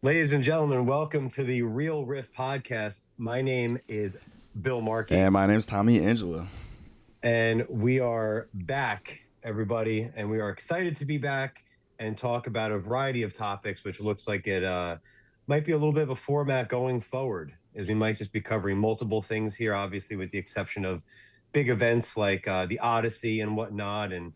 Ladies and gentlemen, welcome to the Real Riff podcast. My name is Bill Markey. And my name's Tommy Angela. And we are back, everybody. And we are excited to be back and talk about a variety of topics, which looks like it might be a little bit of a format going forward, as we might just be covering multiple things here, obviously, with the exception of big events like the Odyssey and whatnot, and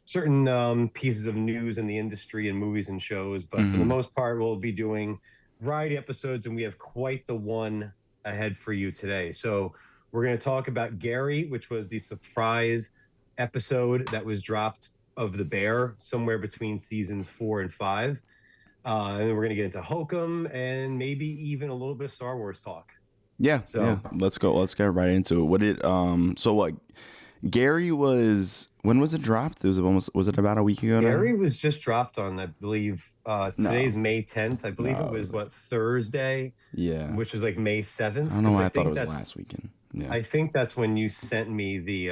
certain pieces of news in the industry and movies and shows. But for the most part, we'll be doing variety episodes, and we have quite the one ahead for you today. So we're going to talk about Gary, which was the surprise episode that was dropped of The Bear somewhere between seasons 4 and 5. And then we're going to get into Hokum and maybe even a little bit of Star Wars talk. Yeah. Let's go. Let's get right into it. Gary was, when was it dropped? Was it about a week ago now? Gary was just dropped on, I believe, today's May 10th. I believe it was Thursday? Yeah. Which was like May 7th. I don't know why I thought it was last weekend. Yeah. I think that's when you sent me the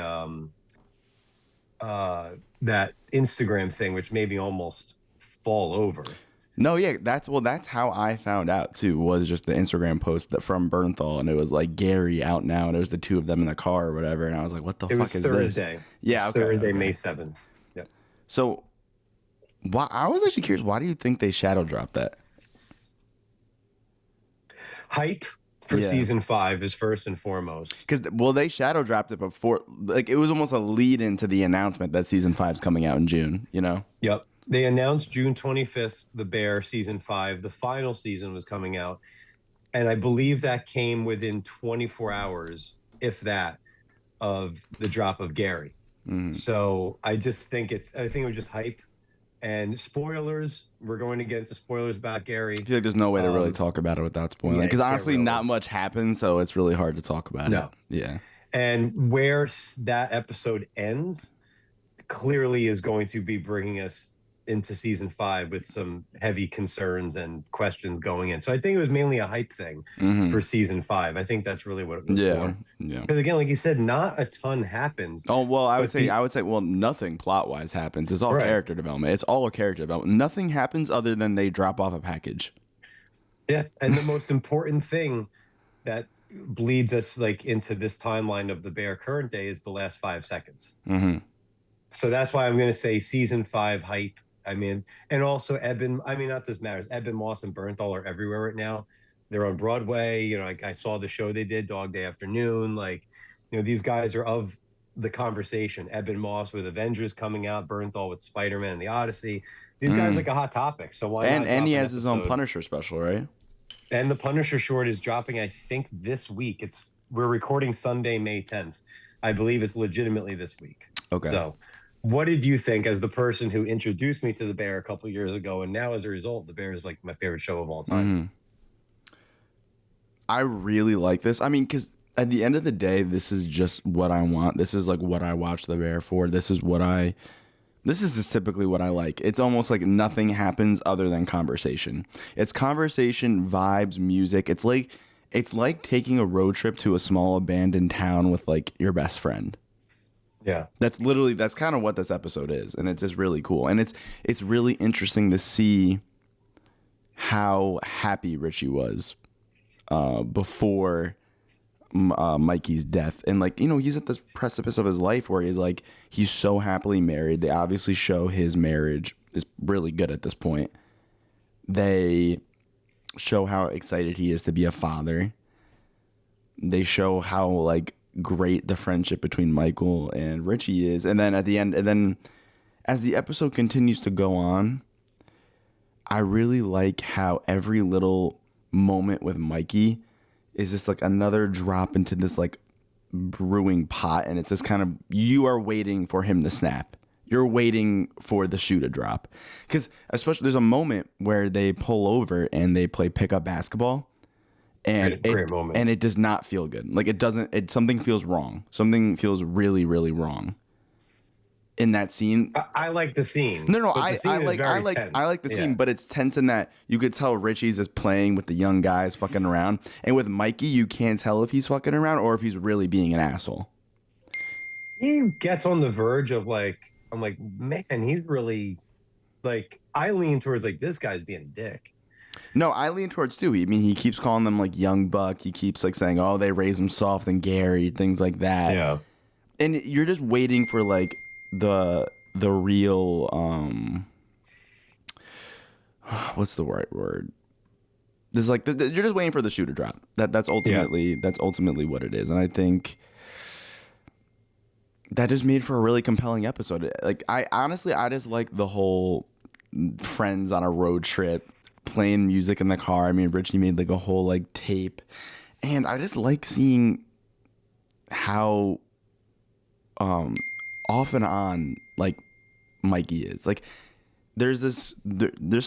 that Instagram thing, which made me almost fall over. No, yeah, that's how I found out too, was just the Instagram post from Bernthal, and it was like Gary out now, and it was the two of them in the car or whatever, and I was like, what the fuck is Thursday. This? Yeah, okay, Thursday, May 7th. Yeah. So, I was actually curious, why do you think they shadow dropped that? Hype for season 5 is first and foremost. Because, they shadow dropped it before, like, it was almost a lead into the announcement that season 5 is coming out in June, you know? Yep. They announced June 25th, The Bear season 5. The final season was coming out. And I believe that came within 24 hours, if that, of the drop of Gary. So I just think it was just hype. And spoilers, we're going to get into spoilers about Gary. I feel like there's no way to really talk about it without spoiling. Because honestly, not much happens, so it's really hard to talk about it. Yeah. And where that episode ends clearly is going to be bringing us into season 5 with some heavy concerns and questions going in. So I think it was mainly a hype thing for season 5. I think that's really what it was for. Yeah. Because again, like you said, not a ton happens. Oh, well, I would say, nothing plot wise happens. It's all character development. It's all a character development. Nothing happens other than they drop off a package. Yeah. And the most important thing that bleeds us like into this timeline of the Bear current day is the last 5 seconds. So that's why I'm going to say season 5 hype. I mean, and also not this matters. Eben Moss and Bernthal are everywhere right now. They're on Broadway. You know, like I saw the show they did, Dog Day Afternoon. Like, you know, these guys are of the conversation. Eben Moss with Avengers coming out, Bernthal with Spider-Man and the Odyssey. These guys are like a hot topic. So why not? And he has his own Punisher special, right? And the Punisher short is dropping, I think, this week. We're recording Sunday, May 10th. I believe it's legitimately this week. Okay. So what did you think as the person who introduced me to The Bear a couple of years ago, and now as a result, The Bear is like my favorite show of all time? I really like this. I mean, because at the end of the day, this is just what I want. This is like what I watch The Bear for. This is just typically what I like. It's almost like nothing happens other than conversation. It's conversation, vibes, music. It's like taking a road trip to a small abandoned town with like your best friend. Yeah. That's kind of what this episode is. And it's just really cool. And it's really interesting to see how happy Richie was before Mikey's death. And like, you know, he's at this precipice of his life where he's so happily married. They obviously show his marriage is really good at this point. They show how excited he is to be a father. They show how like great the friendship between Michael and Richie is. And then at the end, and then as the episode continues to go on, I really like how every little moment with Mikey is just like another drop into this like brewing pot. And it's this kind of, you are waiting for him to snap. You're waiting for the shoe to drop. Because especially there's a moment where they pull over and they play pickup basketball. And great moment. And it does not feel good. Like something feels wrong. Something feels really, really wrong in that scene. I like the scene. No, I like the scene, but it's tense in that you could tell Richie's is playing with the young guys fucking around. And with Mikey, you can't tell if he's fucking around or if he's really being an asshole. He gets on the verge of like, I'm like, man, he's really like, I lean towards like, this guy's being a dick. No, I lean towards too. I mean, he keeps calling them like young buck. He keeps like saying, "Oh, they raise him soft and Gary," things like that. Yeah. And you're just waiting for like the real what's the right word? This is like you're just waiting for the shoe to drop. That's Yeah. ultimately what it is. And I think that just made for a really compelling episode. Like I honestly I just like the whole friends on a road trip playing music in the car. I mean, Richie made like a whole like tape, and I just like seeing how off and on like Mikey is. Like there's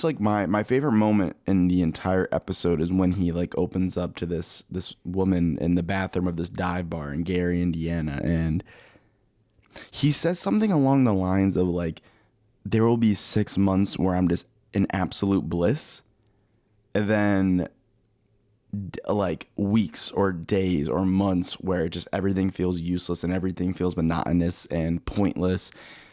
like my favorite moment in the entire episode is when he like opens up to this woman in the bathroom of this dive bar in Gary, Indiana, and he says something along the lines of like, there will be 6 months where I'm just in absolute bliss, and then like weeks or days or months where just everything feels useless and everything feels monotonous and pointless.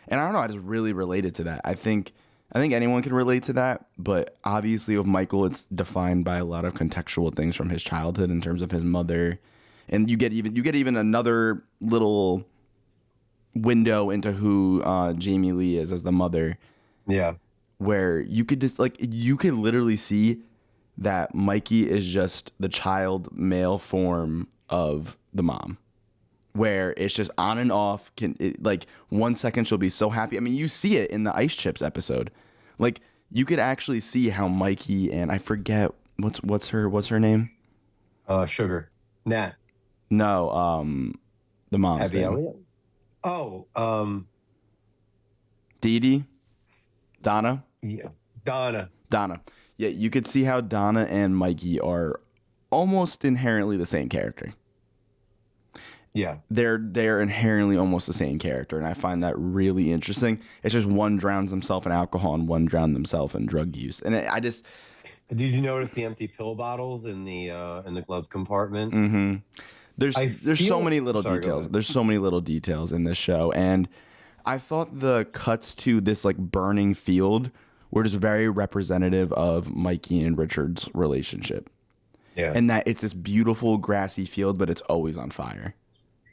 And I don't know, I just really related to that. I think anyone can relate to that, but obviously with Michael, it's defined by a lot of contextual things from his childhood in terms of his mother, and you get even another little window into who Jamie Lee is as the mother, Yeah. where you could just like you could literally see that Mikey is just the child male form of the mom, where it's just on and off. Like 1 second she'll be so happy. I mean, you see it in the Ice Chips episode. Like you could actually see how Mikey and I forget what's her name. Sugar. Nat. No, the mom's Abby name. Elliott. Oh, Dee Dee, Donna. yeah. Donna. Donna. Yeah, you could see how Donna and Mikey are almost inherently the same character. Yeah. They're inherently almost the same character, and I find that really interesting. It's just one drowns himself in alcohol and one drowned himself in drug use, and I just. Did you notice the empty pill bottles in the glove compartment? Mm-hmm. There's so many little Sorry, details. There's so many little details in this show, and I thought the cuts to this like burning field were just very representative of Mikey and Richard's relationship. Yeah. And that it's this beautiful grassy field, but it's always on fire.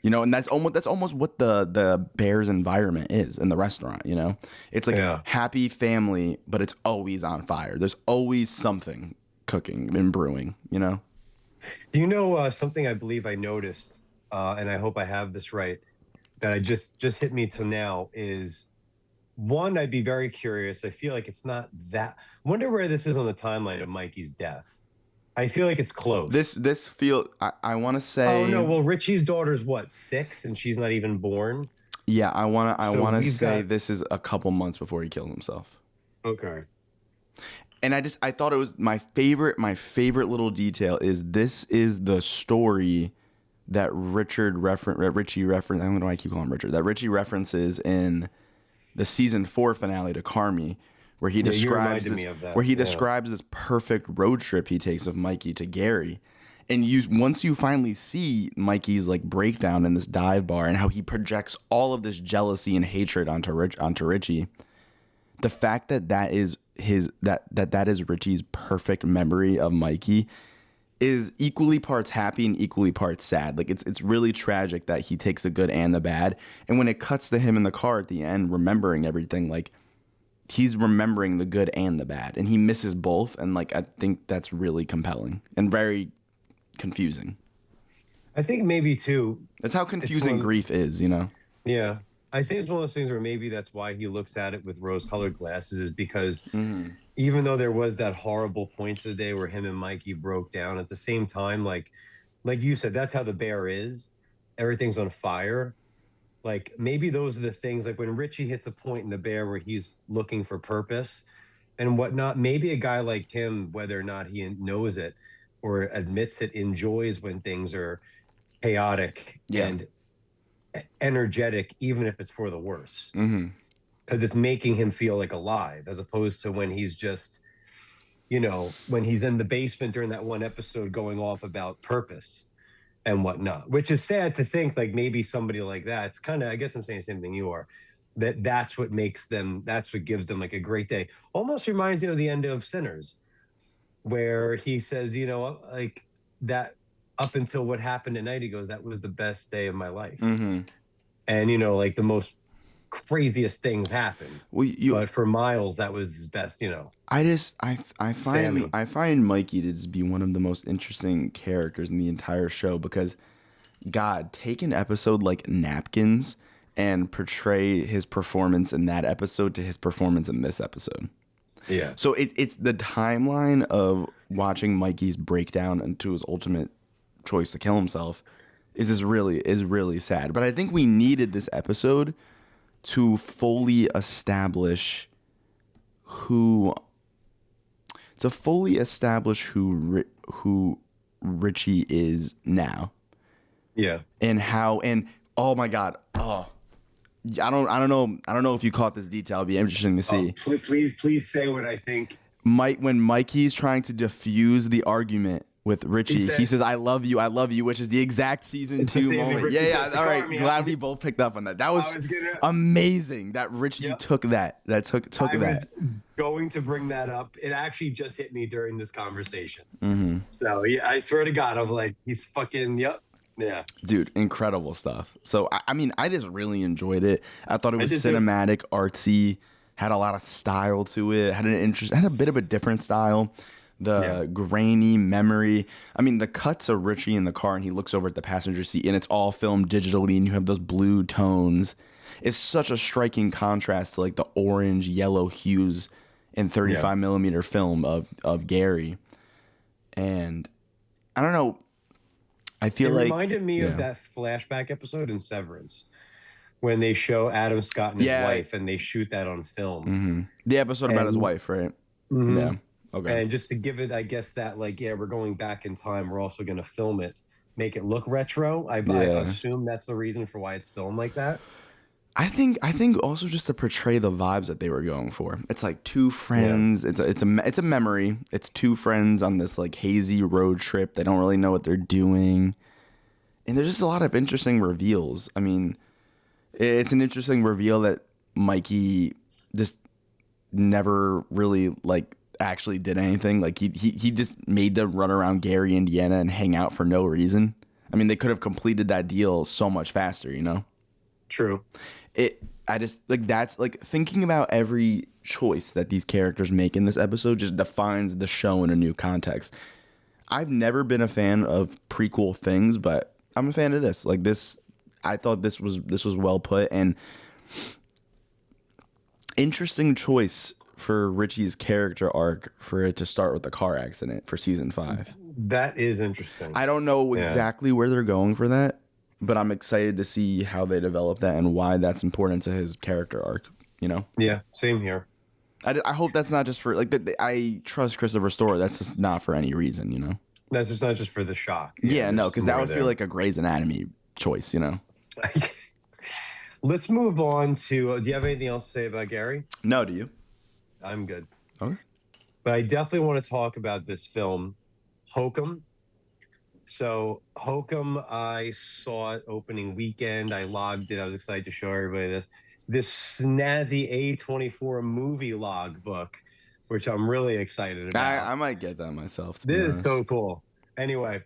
You know, and that's almost what the Bears environment is in the restaurant, you know? It's like happy family, but it's always on fire. There's always something cooking and brewing, you know? Do you know something I believe I noticed, and I hope I have this right, that I just hit me to now is one, I'd be very curious. I feel like it's not that. Wonder where this is on the timeline of Mikey's death. I feel like it's close. This feel I want to say. Oh no! Well, Richie's daughter's what, 6, and she's not even born. Yeah, I want to say this is a couple months before he kills himself. Okay. And I thought it was my favorite little detail is this is the story that Richie reference. I don't know why I keep calling him Richard. That Richie references in the season 4 finale to Carmi, where he describes this perfect road trip he takes with Mikey to Gary. And once you finally see Mikey's like breakdown in this dive bar and how he projects all of this jealousy and hatred onto Richie, the fact that is that is Richie's perfect memory of Mikey is equally parts happy and equally parts sad. Like it's really tragic that he takes the good and the bad. And when it cuts to him in the car at the end, remembering everything, like he's remembering the good and the bad, and he misses both. And like I think that's really compelling and very confusing. I think maybe too. That's how confusing grief is, you know? Yeah. I think it's one of those things where maybe that's why he looks at it with rose-colored glasses, is because even though there was that horrible point today where him and Mikey broke down, at the same time, like you said, that's how the Bear is. Everything's on fire. Like maybe those are the things, like when Richie hits a point in the Bear where he's looking for purpose and whatnot, maybe a guy like him, whether or not he knows it or admits it, enjoys when things are chaotic and energetic, even if it's for the worse, because it's making him feel like alive, as opposed to when he's just, you know, when he's in the basement during that one episode going off about purpose and whatnot, which is sad to think, like maybe somebody like that, it's kind of, I guess I'm saying the same thing you are, that's what makes them, that's what gives them like a great day. Almost reminds you of the end of Sinners, where he says, like that up until what happened at night, he goes, that was the best day of my life. Mm-hmm. And, like the most craziest things happened. Well, But for Miles, that was his best, I Sammy. find Mikey to just be one of the most interesting characters in the entire show because, God, take an episode like Napkins and portray his performance in that episode to his performance in this episode. Yeah. So it's the timeline of watching Mikey's breakdown into his ultimate choice to kill himself is really sad. But I think we needed this episode to fully establish who Richie is now. Yeah. And how, and oh my God, I don't know if you caught this detail. It'd be interesting to see. Please say what I think. When Mikey's trying to diffuse the argument with Richie, he says, I love you, which is the exact season 2 moment. Yeah. All right. Glad we both picked up on that. That was amazing that Richie took that. I was going to bring that up. It actually just hit me during this conversation. Mm-hmm. So yeah, I swear to God, I'm like, he's fucking, yep. Yeah. Dude, incredible stuff. So, I mean, I just really enjoyed it. I thought it was cinematic, artsy, had a lot of style to it, had a bit of a different style. The grainy memory. I mean, the cuts of Richie in the car and he looks over at the passenger seat and it's all filmed digitally and you have those blue tones. It's such a striking contrast to like the orange, yellow hues in 35 millimeter film of Gary. And I don't know. I feel like it reminded me of that flashback episode in Severance when they show Adam Scott and his wife and they shoot that on film. Mm-hmm. The episode about his wife, right? Mm-hmm. Yeah. Okay. And just to give it, I guess that like, we're going back in time. We're also going to film it, make it look retro. I assume that's the reason for why it's filmed like that. I think also just to portray the vibes that they were going for. It's like two friends. Yeah. It's a memory. It's two friends on this like hazy road trip. They don't really know what they're doing, and there's just a lot of interesting reveals. I mean, it's an interesting reveal that Mikey just never really like actually did anything. Like he just made them run around Gary, Indiana, and hang out for no reason. I mean, they could have completed that deal so much faster, you know. True. I just like that's like thinking about every choice that these characters make in this episode just defines the show in a new context. I've never been a fan of prequel things, but I'm a fan of this. Like this, I thought this was well put and interesting choice for Richie's character arc for it to start with the car accident for season 5. That is interesting. I don't know exactly where they're going for that. But I'm excited to see how they develop that and why that's important to his character arc, you know? Yeah, same here. I hope that's not just for, like, I trust Christopher Storer. That's just not for any reason, you know? That's just not just for the shock. Yeah, no, because that would feel like a Grey's Anatomy choice, you know? Let's move on to, do you have anything else to say about Gary? No, do you? I'm good. Okay. But I definitely want to talk about this film, Hokum. So Hokum, I saw it opening weekend. I logged it. I was excited to show everybody this snazzy A24 movie log book, which I'm really excited about. I might get that myself. This is so cool. Anyway,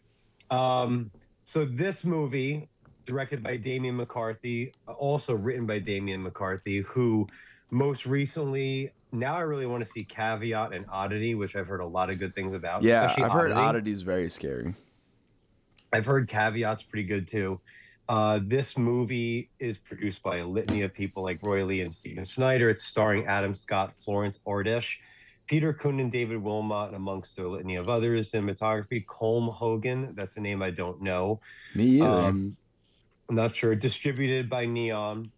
so this movie, directed by Damian McCarthy, also written by Damian McCarthy, who most recently, now I really want to see Caveat and Oddity, which I've heard a lot of good things about. Yeah, I've heard Oddity is very scary. I've heard Caveat's pretty good too. This movie is produced by a litany of people like Roy Lee and Steven Snyder. It's starring Adam Scott, Florence Ordish, Peter Kuhn, David Wilmot, and amongst a litany of others. Cinematography, Colm Hogan. That's a name I don't know. Me either. I'm not sure. Distributed by Neon.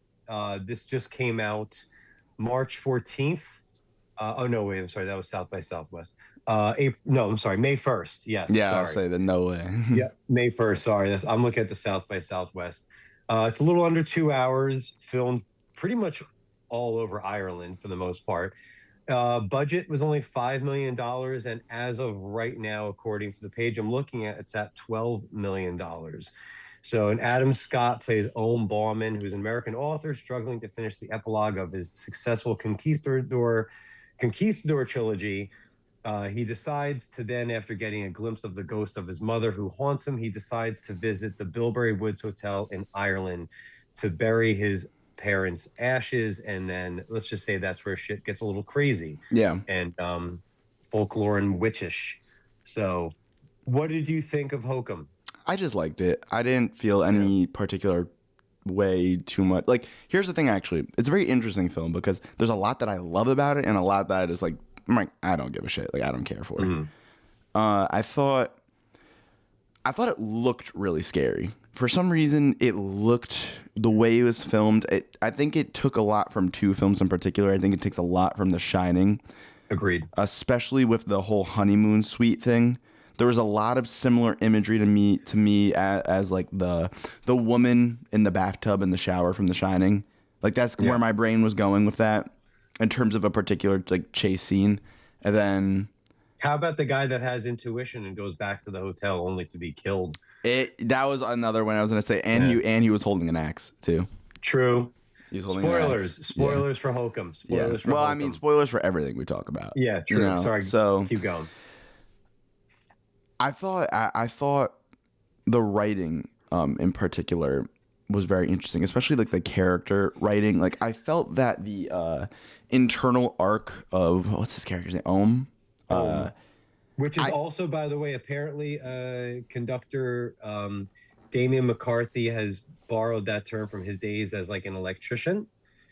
This just came out March 14th. Oh, no, wait. I'm sorry. That was South by Southwest. I'm sorry. May 1st. Yes. Yeah, sorry. I'll say that. No way. Yeah, May 1st. Sorry. I'm looking at the South by Southwest. It's a little under 2 hours, filmed pretty much all over Ireland for the most part. Budget was only $5 million. And as of right now, according to the page I'm looking at, it's at $12 million. So, and Adam Scott plays Owen Bauman, who's an American author struggling to finish the epilogue of his successful Conquistador trilogy. He decides to then, after getting a glimpse of the ghost of his mother who haunts him, he decides to visit the Bilberry Woods Hotel in Ireland to bury his parents' ashes. And then let's just say that's where shit gets a little crazy Yeah. and folklore and witchish. So, what did you think of Hokum? I just liked it. I didn't feel Yeah. any particular way too much. Like, here's the thing, actually. It's a very interesting film because there's a lot that I love about it and a lot that I just like, I'm like, I don't give a shit. Like, I don't care for. Mhm. I thought it looked really scary. For some reason, it looked the way it was filmed. I think it took a lot from two films in particular. I think it takes a lot from The Shining, Agreed. especially with the whole honeymoon suite thing. There was a lot of similar imagery to me as like the woman in the bathtub in the shower from The Shining. Like that's Yeah. where my brain was going with that in terms of a particular like chase scene. And then How about the guy that has intuition and goes back to the hotel only to be killed? that was another one I was gonna say. And Yeah. he was holding an axe too. True. He was holding an axe. Spoilers for Hokum. Yeah. Spoilers for Well, Hokum. I mean, spoilers for everything we talk about. Yeah, true. You know? Sorry. So Keep going. I thought the writing in particular was very interesting, especially like the character writing. Like I felt that the internal arc of what's his character's name? Which is I- also, by the way, apparently conductor Damian McCarthy has borrowed that term from his days as like an electrician.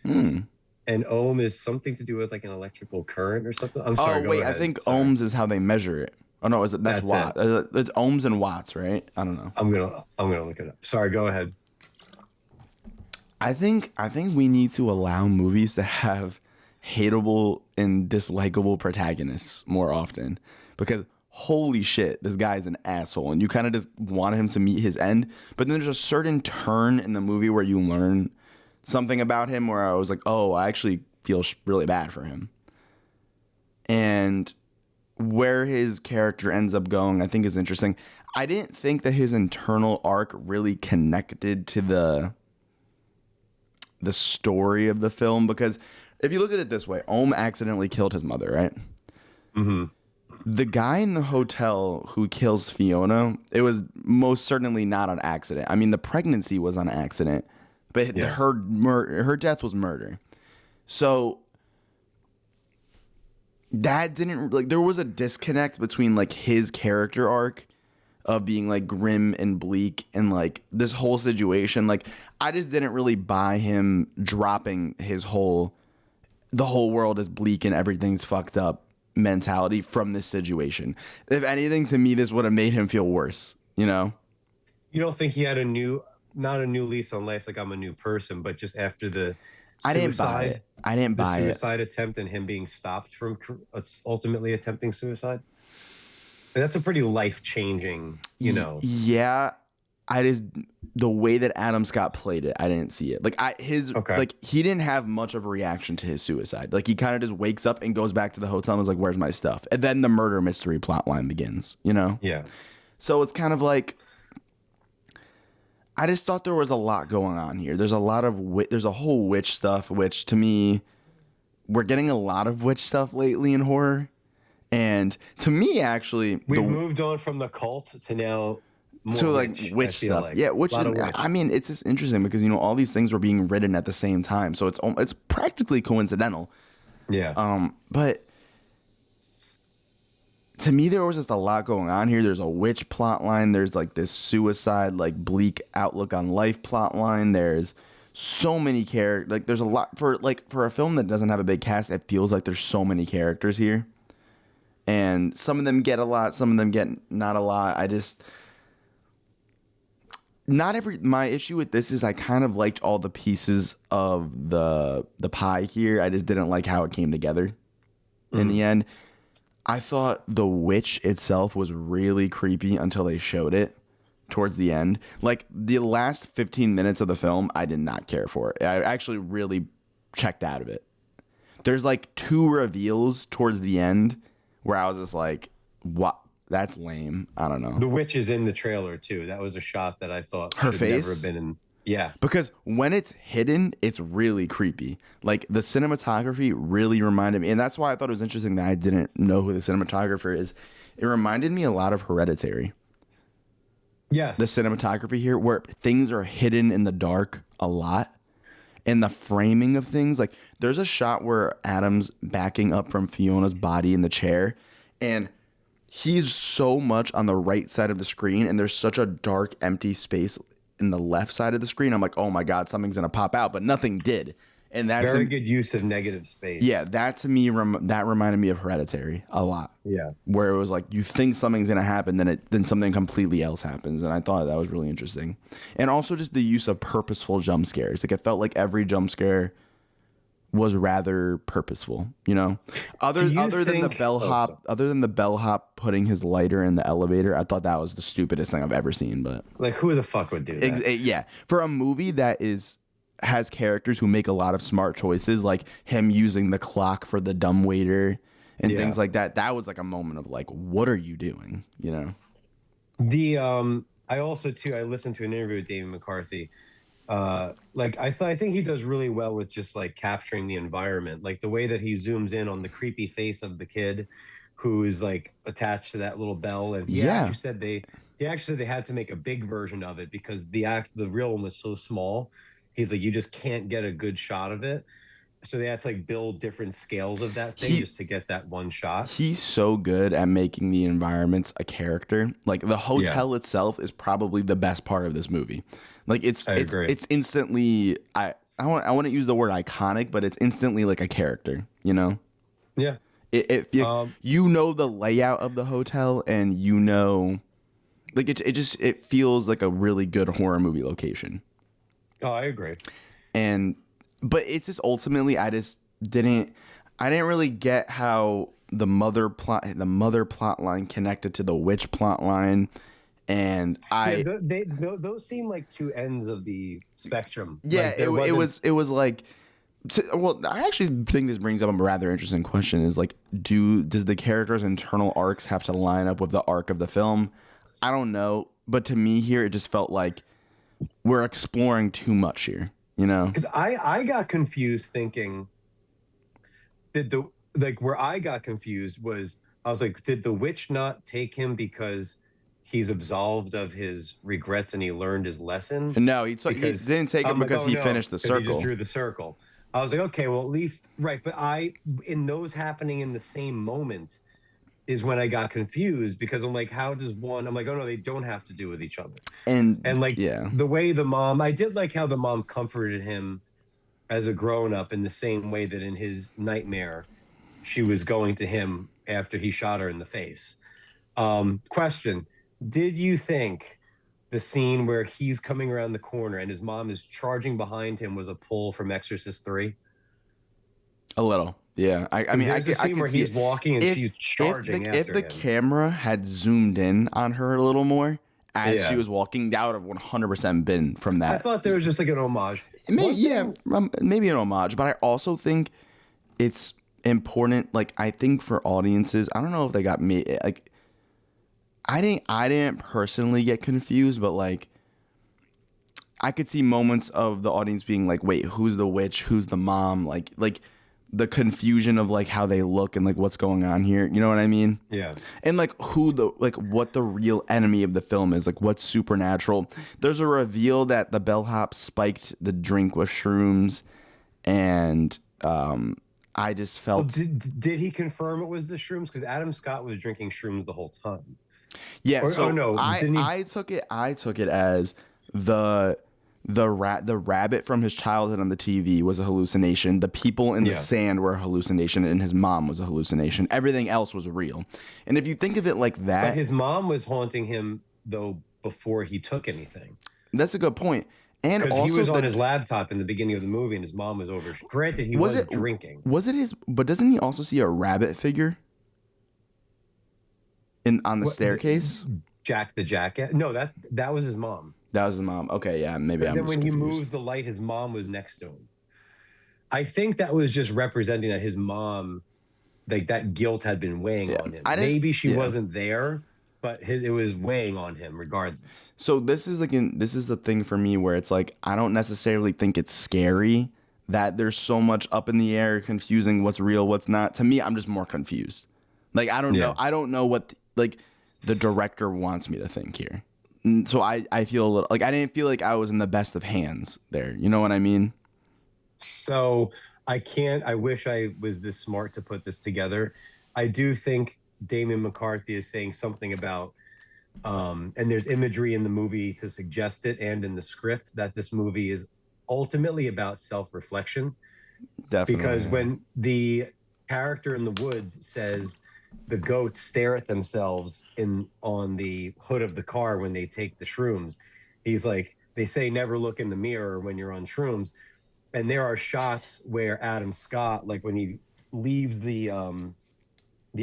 Hmm. And ohm is something to do with like an electrical current or something. I'm sorry. Oh go wait, I ahead. think Sorry. ohms is how they measure it. Oh no, that's That's watt. It's ohms and watts, right? I don't know. I'm gonna look it up. Sorry. Go ahead. I think we need to allow movies to have hateable and dislikable protagonists more often because holy shit, this guy's an asshole and you kind of just want him to meet his end. But then there's a certain turn in the movie where you learn something about him where I was like, oh, I actually feel really bad for him. And where his character ends up going, I think is interesting. I didn't think that his internal arc really connected to the story of the film because if you look at it this way, Ohm accidentally killed his mother, right? Mm-hmm. The guy in the hotel who kills Fiona, it was most certainly not an accident. I mean, the pregnancy was an accident, but Yeah. her death was murder. So that didn't like there was a disconnect between like his character arc of being like grim and bleak and like this whole situation. Like I just didn't really buy him dropping the whole world is bleak and everything's fucked up mentality from this situation. If anything, to me, this would have made him feel worse, you know? You don't think he had not a new lease on life, like I'm a new person, but just after the I didn't buy suicide, it. I didn't the buy it. suicide attempt and him being stopped from ultimately attempting suicide? And that's a pretty life-changing, you know. Yeah. The way that Adam Scott played it, I didn't see it. Like Okay. like he didn't have much of a reaction to his suicide. Like he kind of just wakes up and goes back to the hotel and is like, "Where's my stuff?" And then the murder mystery plot line begins, you know? Yeah. So it's kind of like I just thought there was a lot going on here. There's a lot of there's a whole witch stuff, which to me, we're getting a lot of witch stuff lately in horror. And to me, actually, We've moved on from the cult to now more like witch I feel stuff. like. Yeah, which A lot of witch. I mean, it's just interesting because all these things were being written at the same time, so it's practically coincidental. Yeah. But to me, there was just a lot going on here. There's a witch plot line. There's like this suicide, like bleak outlook on life plot line. There's so many characters. Like there's a lot for a film that doesn't have a big cast. It feels like there's so many characters here, and some of them get a lot, some of them get not a lot. My issue with this is I kind of liked all the pieces of the pie here. I just didn't like how it came together in the end. I thought the witch itself was really creepy until they showed it towards the end. Like the last 15 minutes of the film, I did not care for it. I actually really checked out of it. There's like 2 reveals towards the end where I was just like, what? That's lame. I don't know. The witch is in the trailer too. That was a shot that I thought Her should face? never have been in. Yeah. Because when it's hidden, it's really creepy. Like the cinematography really reminded me, and that's why I thought it was interesting that I didn't know who the cinematographer is. It reminded me a lot of Hereditary. The Yes. cinematography here, where things are hidden in the dark a lot, and the framing of things. Like there's a shot where Adam's backing up from Fiona's body in the chair, and he's so much on the right side of the screen, and there's such a dark, empty space in the left side of the screen. I'm like, oh my God, something's gonna pop out, but nothing did. And that's Very good use of negative space. yeah, that to me that reminded me of Hereditary a lot. Yeah. Where it was like you think something's gonna happen, then something completely else happens, and I thought that was really interesting. And also just the use of purposeful jump scares. Like it felt like every jump scare was rather purposeful, you know. Other than the bellhop, other than the bellhop putting his lighter in the elevator, I thought that was the stupidest thing I've ever seen. But Like, who the fuck would do that? yeah, for a movie that has characters who make a lot of smart choices, like him using the clock for the dumbwaiter and things like that. That was like a moment of like, what are you doing? You know. The I also too I listened to an interview with David McCarthy. Like I think he does really well with just like capturing the environment, like the way that he zooms in on the creepy face of the kid who is like attached to that little bell. And actually said they had to make a big version of it because the real one was so small. He's like, you just can't get a good shot of it. So they had to like build different scales of that thing just to get that one shot. He's so good at making the environments a character. Like the hotel itself is probably the best part of this movie. Like it's instantly I want to use the word iconic, but it's instantly like a character, you know? Yeah. You know the layout of the hotel, and you know, like it feels like a really good horror movie location. Oh, I agree. But it's just ultimately I didn't really get how the mother plot line connected to the witch plot line, and those seem like two ends of the spectrum. Yeah, like it was like. Well, I actually think this brings up a rather interesting question: is like, does the character's internal arcs have to line up with the arc of the film? I don't know, but to me here, it just felt like we're exploring too much here, you know? Because I got confused thinking, where I got confused was I was like, did the witch not take him because he's absolved of his regrets and he learned his lesson? No, he didn't take him because he finished the circle. He just drew the circle. I was like, okay, well, at least, right. But in those happening in the same moment is when I got confused because I'm like, how does one, I'm like, oh no, they don't have to do with each other. And like the way the mom, I did like how the mom comforted him as a grown up in the same way that in his nightmare, she was going to him after he shot her in the face. Question, did you think the scene where he's coming around the corner and his mom is charging behind him was a pull from Exorcist 3? A little. Yeah, I mean, there's a scene where he's walking and she's charging after him. If the camera had zoomed in on her a little more as she was walking, that would have 100% been from that. I thought there was just like an homage. Maybe an homage, but I also think it's important. Like, I think for audiences, I don't know if they got me. Like, I didn't personally get confused, but like, I could see moments of the audience being like, "Wait, who's the witch? Who's the mom?" Like the confusion of like how they look and like what's going on here. You know what I mean? Yeah. And like what the real enemy of the film is, like what's supernatural. There's a reveal that the bellhop spiked the drink with shrooms, and I just felt. Well, did he confirm it was the shrooms? Because Adam Scott was drinking shrooms the whole time. Yeah. I took it as the rabbit from his childhood on the TV was a hallucination. The people in the sand were a hallucination, and his mom was a hallucination. Everything else was real. And if you think of it like that, but his mom was haunting him though before he took anything. That's a good point. And also he was on his laptop in the beginning of the movie, and his mom was over. Granted, he wasn't drinking. Was it his? But doesn't he also see a rabbit figure on the staircase? Jack the Jackass? No, that was his mom. That was his mom. Okay, yeah, maybe I'm. Then when confused. he moves the light, his mom was next to him. I think that was just representing that his mom, like that guilt had been weighing on him. Maybe she wasn't there, but it was weighing on him regardless. So this is this is the thing for me where it's like I don't necessarily think it's scary that there's so much up in the air, confusing what's real, what's not. To me, I'm just more confused. Like I don't know. Yeah. I don't know what like the director wants me to think here. So I feel a little like I didn't feel like I was in the best of hands there. You know what I mean? So I wish I was this smart to put this together. I do think Damien McCarthy is saying something about, and there's imagery in the movie to suggest it and in the script that this movie is ultimately about self-reflection. Definitely. Because Yeah. when the character in the woods says the goats stare at themselves on the hood of the car when they take the shrooms, he's like, they say never look in the mirror when you're on shrooms. And there are shots where Adam Scott, like when he leaves the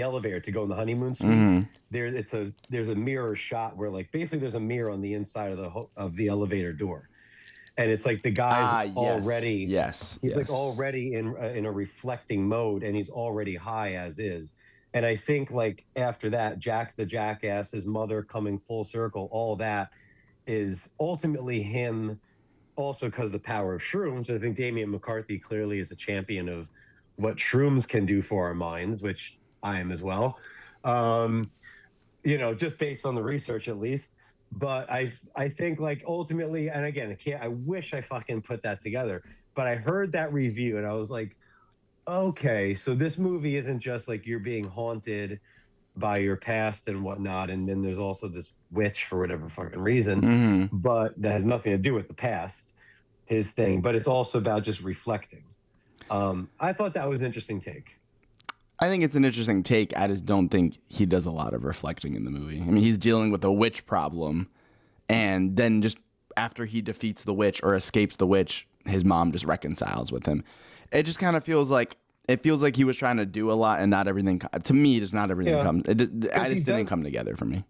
elevator to go in the honeymoon suite, Mhm. there's a mirror shot where like basically there's a mirror on the inside of the elevator door, and it's like the guy's Yes. already he's like Yes. already in a reflecting mode, and he's already high as is. And I think like after that, Jack the Jackass, his mother coming full circle, all that is ultimately him also because the power of shrooms. I think Damien McCarthy clearly is a champion of what shrooms can do for our minds, which I am as well. Um, just based on the research at least. But I think like ultimately, and again, I wish I fucking put that together, but I heard that review and I was like, okay, so this movie isn't just like you're being haunted by your past and whatnot, and then there's also this witch for whatever fucking reason, Mhm. but that has nothing to do with the past, his thing, but it's also about just reflecting. I thought that was an interesting take. I think it's an interesting take. I just don't think he does a lot of reflecting in the movie. I mean, he's dealing with a witch problem, and then just after he defeats the witch or escapes the witch, his mom just reconciles with him. It just kind of feels like he was trying to do a lot, and not everything. To me, just not everything Yeah, comes. I he just didn't does come together for me.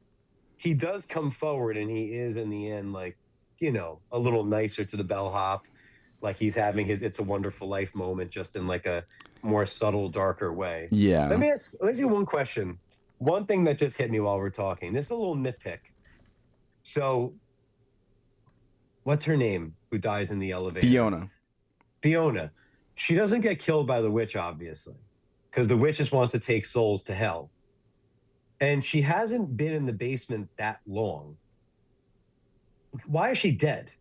he does come forward, and he is in the end like a little nicer to the bellhop, like he's having his "It's a Wonderful Life" moment, just in like a more subtle, darker way. Yeah. Let me ask you one question. One thing that just hit me while we're talking. This is a little nitpick. So, what's her name? Who dies in the elevator? Fiona. Fiona. She doesn't get killed by the witch, obviously, because the witch just wants to take souls to hell. And she hasn't been in the basement that long. Why is she dead?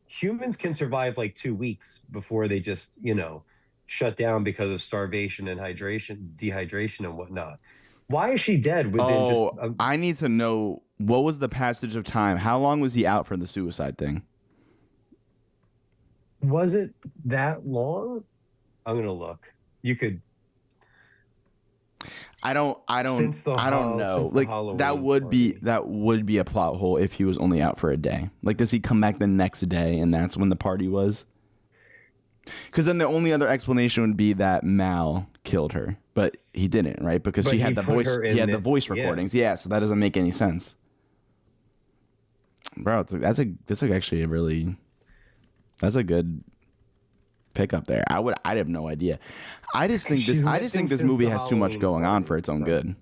Humans can survive like 2 weeks before they just, shut down because of starvation and dehydration and whatnot. Why is she dead within just Oh, I need to know, what was the passage of time? How long was he out for the suicide thing? was it that long? I'm gonna look. You could I don't know. since the Like Halloween party. that would be a plot hole if he was only out for a day. Like, does he come back the next day and that's when the party was? Because then the only other explanation would be that Mal killed her, but he didn't, right? Because But she he had the put voice. her He in had the voice yeah. recordings. Yeah, so that doesn't make any sense, bro. That's actually that's a good pickup there. I have no idea. I just think She's missing this since movie the has too much Halloween going on party, for its own bro. good.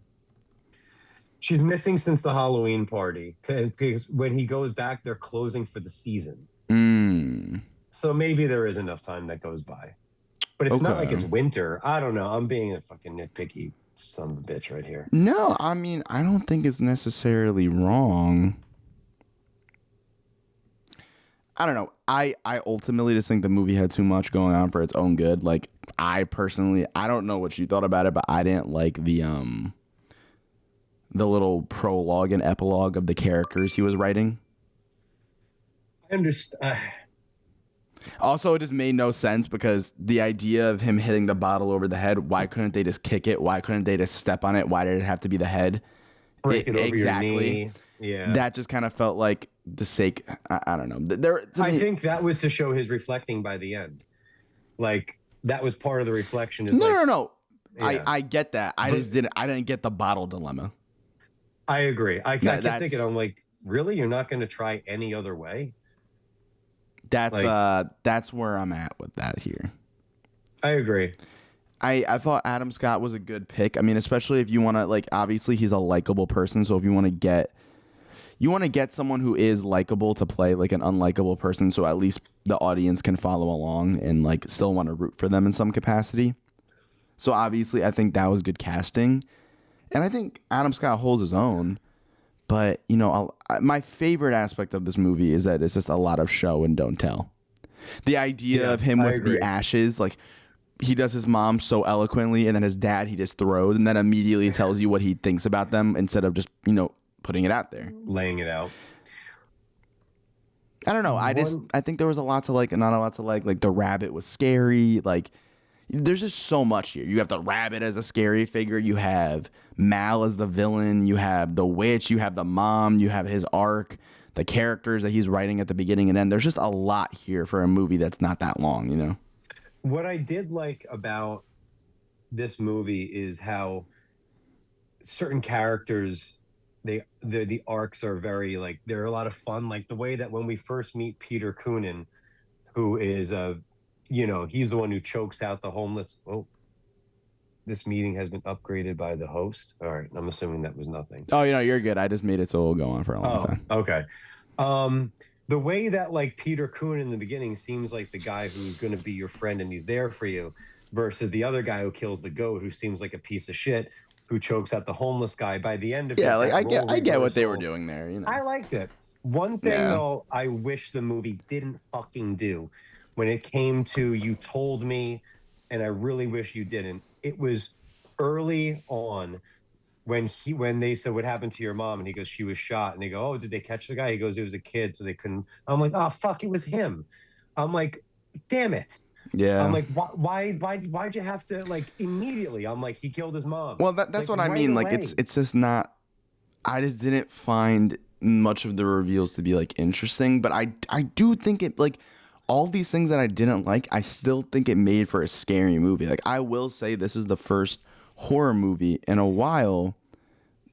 She's missing since the Halloween party because when he goes back, they're closing for the season. Mm, So maybe there is enough time that goes by. But it's not like it's okay. winter. I don't know. I'm being a fucking nitpicky son of a bitch right here. No, I mean, I don't think it's necessarily wrong. I don't know. I ultimately just think the movie had too much going on for its own good. Like, I personally, I don't know what you thought about it, but I didn't like the little prologue and epilogue of the characters he was writing. I understand. Also, it just made no sense because the idea of him hitting the bottle over the head, why couldn't they just kick it? Why couldn't they just step on it? Why did it have to be the head? Break it over Exactly. your knee. Yeah. That just kind of felt like the sake. I don't know. I think that was to show his reflecting by the end. Like that was part of the reflection. Is no. Yeah. I get that. I didn't get the bottle dilemma. I agree. I kept That's thinking, I'm like, really? You're not going to try any other way? that's where I'm at with that here. I agree. I thought Adam Scott was a good pick. I mean, especially if you want to, like, obviously he's a likable person, so if you want to get you want to get someone who is likable to play like an unlikable person, so at least the audience can follow along and like still want to root for them in some capacity. So obviously, I think that was good casting, and I think Adam Scott holds his own. But you know, my favorite aspect of this movie is that it's just a lot of show and don't tell. The idea of him with the ashes, like he does his mom so eloquently, and then his dad he just throws, and then immediately tells you what he thinks about them instead of just putting it out there, laying it out. I don't know. I think there was a lot to like and not a lot to like. Like the rabbit was scary. Like there's just so much here. You have the rabbit as a scary figure. You have Mal as the villain. You have the witch. You have the mom. You have his arc. The characters that he's writing at the beginning and end. There's just a lot here for a movie that's not that long, you know? What I did like about this movie is how certain characters, the arcs are very like, they're a lot of fun. Like the way that when we first meet Peter Coonan, who is he's the one who chokes out the homeless. Oh, this meeting has been upgraded by the host. All right, I'm assuming that was nothing. Oh, you're good. I just made it so it'll go on for a long time. Okay. The way that like Peter Coonan in the beginning seems like the guy who's going to be your friend and he's there for you, versus the other guy who kills the goat, who seems like a piece of shit, who chokes out the homeless guy. By the end of it, like I get what they were doing there. You know, I liked it. One thing though, I wish the movie didn't fucking do when it came to you told me, and I really wish you didn't. It was early on when they said what happened to your mom, and he goes, she was shot, and they go, oh, did they catch the guy? He goes, it was a kid, so they couldn't. I'm like, oh fuck, it was him. I'm like, damn it. Yeah. I'm like, why'd you have to like immediately? I'm like, he killed his mom. Well, that's like, what I mean. away. Like it's just not. I just didn't find much of the reveals to be like interesting, but I do think it like. All these things that I didn't like, I still think it made for a scary movie. Like, I will say this is the first horror movie in a while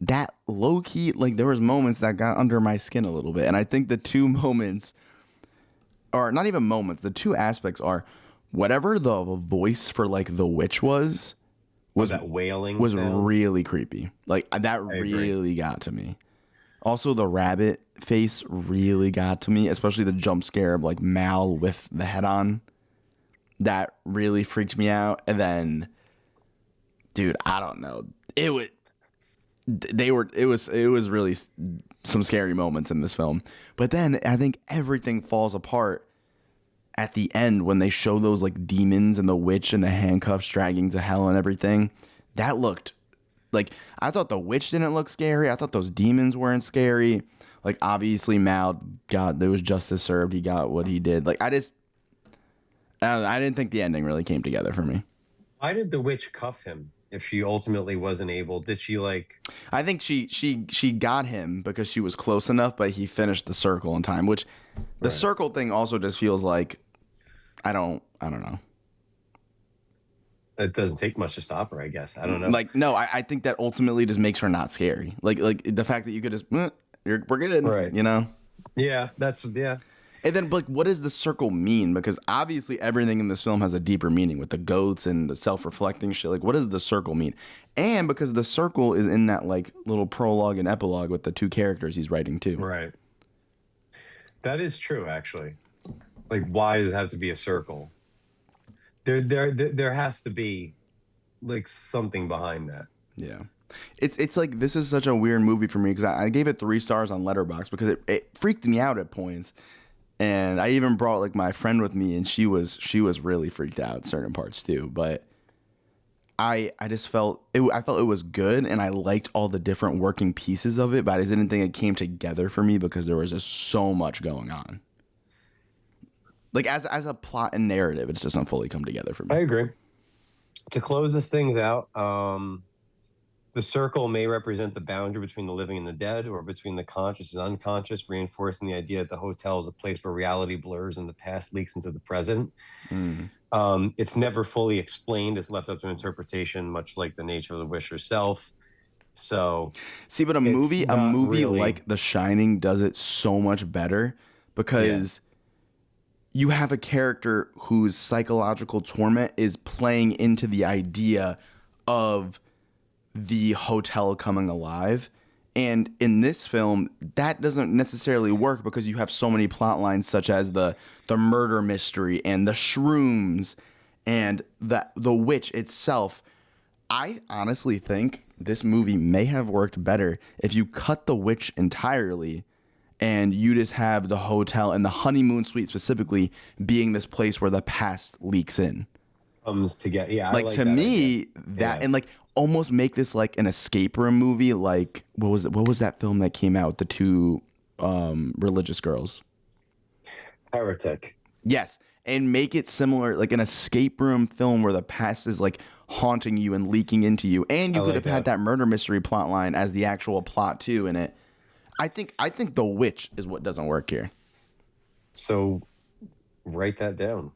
that low-key, like, there was moments that got under my skin a little bit. And I think the two moments, or not even moments, the two aspects are whatever the voice for, like, the witch was that wailing was sound? really creepy. Like, that really got to me. Also, the rabbit face really got to me, especially the jump scare of like Mal with the head on. That really freaked me out. And then, dude, I don't know. It was really some scary moments in this film. But then I think everything falls apart at the end when they show those like demons and the witch and the handcuffs dragging to hell and everything. That looked like, I thought the witch didn't look scary. I thought those demons weren't scary. Like, obviously, Mal there was justice served. He got what he did. Like, I didn't think the ending really came together for me. Why did the witch cuff him if she ultimately wasn't able? Did she like? I think she got him because she was close enough, but he finished the circle in time. Which the circle thing also just feels like I don't know. It doesn't take much to stop her, I guess. I don't know. Like, no, I think that ultimately just makes her not scary. Like the fact that you could just, we're good, right? You know? Yeah, yeah. And then, like, what does the circle mean? Because obviously everything in this film has a deeper meaning with the goats and the self-reflecting shit. Like, what does the circle mean? And because the circle is in that, like, little prologue and epilogue with the two characters he's writing too. Right. That is true, actually. Like, why does it have to be a circle? There has to be like something behind that. Yeah, it's like this is such a weird movie for me because I gave it 3 stars on Letterboxd because it freaked me out at points, and I even brought like my friend with me and she was really freaked out certain parts too. But I just felt it was good and I liked all the different working pieces of it, but I just didn't think it came together for me because there was just so much going on. Like, as a plot and narrative, it just doesn't fully come together for me. I agree. To close this things out, the circle may represent the boundary between the living and the dead, or between the conscious and unconscious, reinforcing the idea that the hotel is a place where reality blurs and the past leaks into the present. It's never fully explained. It's left up to interpretation, much like the nature of the wish herself. So, see, but a movie really... like The Shining does it so much better because... Yeah. You have a character whose psychological torment is playing into the idea of the hotel coming alive. And in this film, that doesn't necessarily work because you have so many plot lines, such as the murder mystery and the shrooms and the witch itself. I honestly think this movie may have worked better if you cut the witch entirely and you just have the hotel and the honeymoon suite specifically being this place where the past leaks in. Comes together. Yeah, Like, to me, that and like almost make this like an escape room movie. Like, what was that film that came out with the two religious girls? Heretic. Yes, and make it similar, like an escape room film where the past is like haunting you and leaking into you, and you could have had that murder mystery plot line as the actual plot too in it. I think the witch is what doesn't work here. So write that down.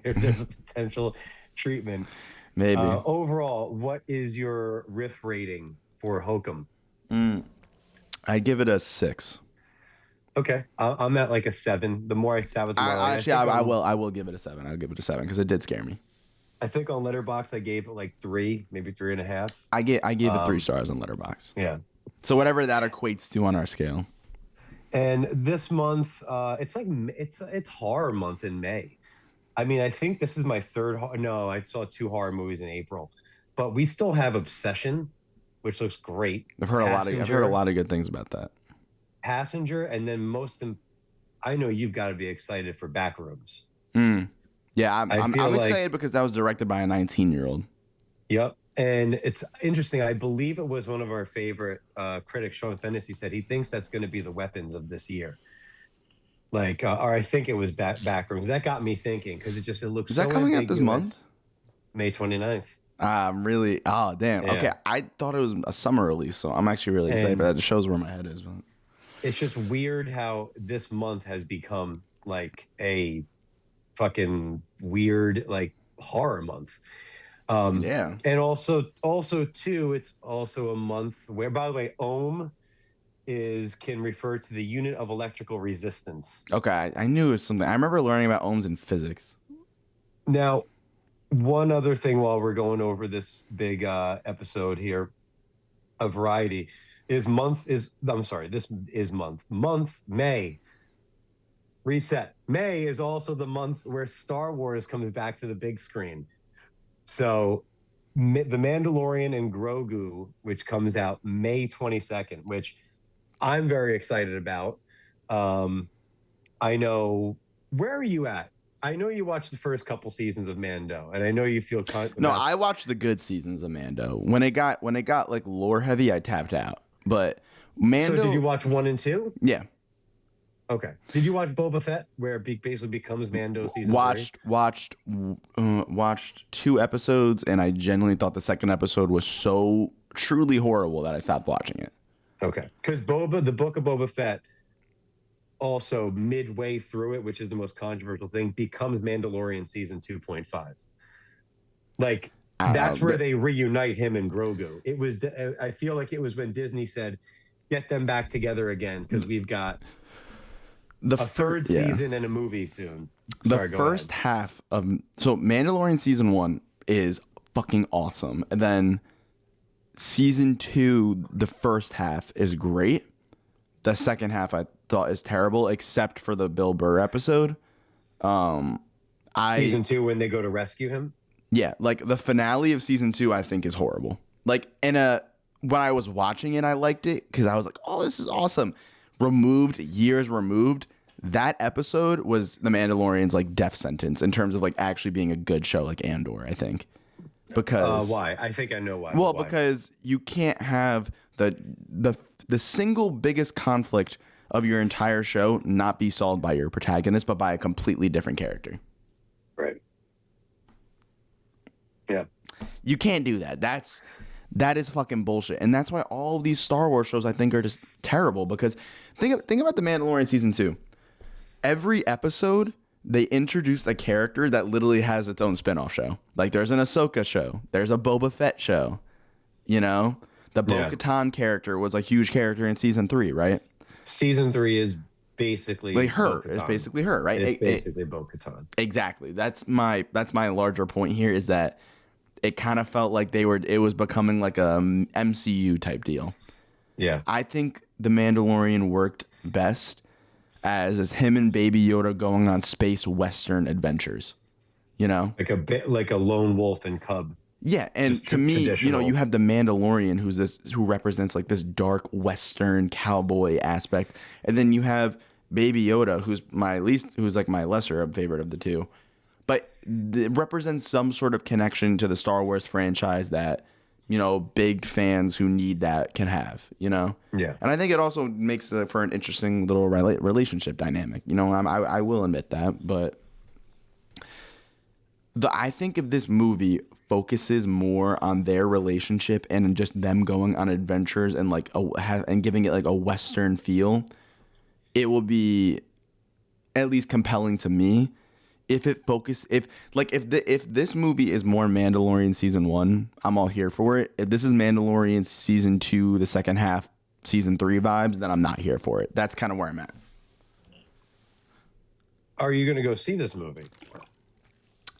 There's a potential treatment. Maybe. Overall, what is your Riff rating for Hokum? I give it a 6. Okay, I'm at like a 7. The more I sat with I will give it a 7. I'll give it a 7 because it did scare me. I think on Letterboxd I gave it like 3, maybe 3.5. I gave it 3 stars on Letterboxd. Yeah. So whatever that equates to on our scale. And this month, it's horror month in May. I mean, I think this is my third. No, I saw 2 horror movies in April, but we still have Obsession, which looks great. I've heard a lot of good things about that. Passenger, and then I know you've got to be excited for Backrooms. Yeah, I'm excited because that was directed by a 19-year-old. Yep, and it's interesting. I believe it was one of our favorite critics, Sean Fennessy, said he thinks that's going to be the weapons of this year. Like, or I think it was Backrooms. That got me thinking because it looks. Is that coming out this month? May 29th. Really? Oh, damn. Yeah. Okay, I thought it was a summer release, so I'm actually really excited for that. It shows where my head is. But it's just weird how this month has become like a fucking weird like horror month. Yeah. And also too, it's also a month where, by the way, ohm can refer to the unit of electrical resistance. Okay, I knew it was something. I remember learning about ohms in physics. Now, one other thing while we're going over this big episode here of Variety is month May. Reset. May is also the month where Star Wars comes back to the big screen. So The Mandalorian and Grogu, which comes out May 22nd, which I'm very excited about. I know. Where are you at? I know you watched the first couple seasons of Mando, and I know you feel. No, I watched the good seasons of Mando. When it got like lore heavy, I tapped out. But Mando. So did you watch 1 and 2? Yeah. Okay. Did you watch Boba Fett, where it basically becomes Mando season 3? Watched 2 episodes, and I genuinely thought the second episode was so truly horrible that I stopped watching it. Okay, because the book of Boba Fett, also midway through it, which is the most controversial thing, becomes Mandalorian season 2.5. Like that's where they reunite him and Grogu. It was. I feel like it was when Disney said, "Get them back together again," because we've got a third season and a movie soon. The first half of Mandalorian season 1 is fucking awesome, and then season 2, the first half is great. The second half I thought is terrible, except for the Bill Burr episode. Season 2 when they go to rescue him. Yeah, like the finale of season 2, I think is horrible. Like when I was watching it, I liked it because I was like, "Oh, this is awesome." Years removed, that episode was The Mandalorian's like death sentence in terms of like actually being a good show, like Andor. I think. Because why? I think I know why. Well, because you can't have the single biggest conflict of your entire show not be solved by your protagonist, but by a completely different character. Right. Yeah. You can't do that. That is fucking bullshit. And that's why all of these Star Wars shows I think are just terrible, because think about The Mandalorian season 2. Every episode they introduced a character that literally has its own spin-off show. Like there's an Ahsoka show, there's a Boba Fett show. You know, the Bo-Katan character was a huge character in season 3, right? Season 3 is basically like her. Bo-Katan. It's basically her, right? It's basically Bo-Katan. Exactly. That's my larger point here, is that it kind of felt like it was becoming like a MCU type deal. Yeah. I think The Mandalorian worked best as him and Baby Yoda going on space western adventures. You know? Like a bit like a lone wolf and cub. Yeah, and Just to me, you know, you traditional. have the Mandalorian who represents like this dark western cowboy aspect, and then you have Baby Yoda who's like my lesser favorite of the two. But it represents some sort of connection to the Star Wars franchise that, you know, big fans who need that can have, you know? Yeah. And I think it also makes for an interesting little relationship dynamic. You know, I will admit that, but I think if this movie focuses more on their relationship and just them going on adventures and like and giving it like a Western feel, it will be at least compelling to me. If this movie is more Mandalorian season 1, I'm all here for it. If this is Mandalorian season 2, the second half, season 3 vibes, then I'm not here for it. That's kind of where I'm at. Are you going to go see this movie?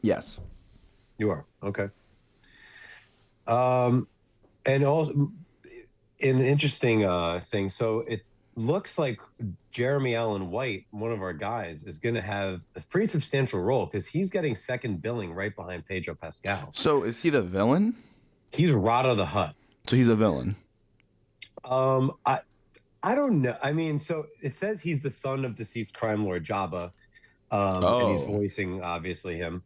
Yes. You are. Okay. And also an interesting thing. So it looks like Jeremy Allen White, one of our guys, is going to have a pretty substantial role because he's getting second billing right behind Pedro Pascal. So is he the villain? He's Rada the Hutt. So he's a villain. I don't know. I mean, so it says he's the son of deceased crime lord Jabba, and he's voicing obviously him.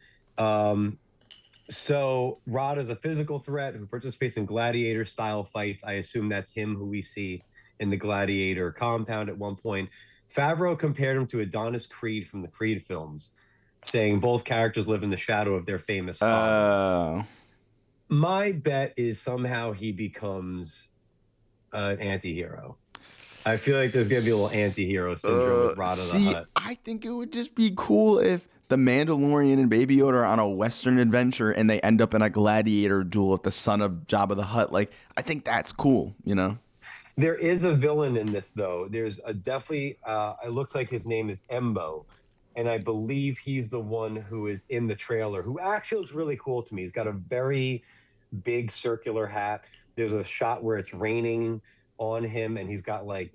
So Rod is a physical threat who participates in gladiator style fights. I assume that's him who we see in the gladiator compound at one point. Favreau compared him to Adonis Creed from the Creed films, saying both characters live in the shadow of their famous fathers. My bet is somehow he becomes an anti-hero. I feel like there's going to be a little anti-hero syndrome with Rada the Hutt. I think it would just be cool if the Mandalorian and Baby Yoda are on a Western adventure and they end up in a gladiator duel with the son of Jabba the Hutt. Like, I think that's cool, you know? There is a villain in this, though. There's a definitely, it looks like his name is Embo. And I believe he's the one who is in the trailer, who actually looks really cool to me. He's got a very big circular hat. There's a shot where it's raining on him and he's got like,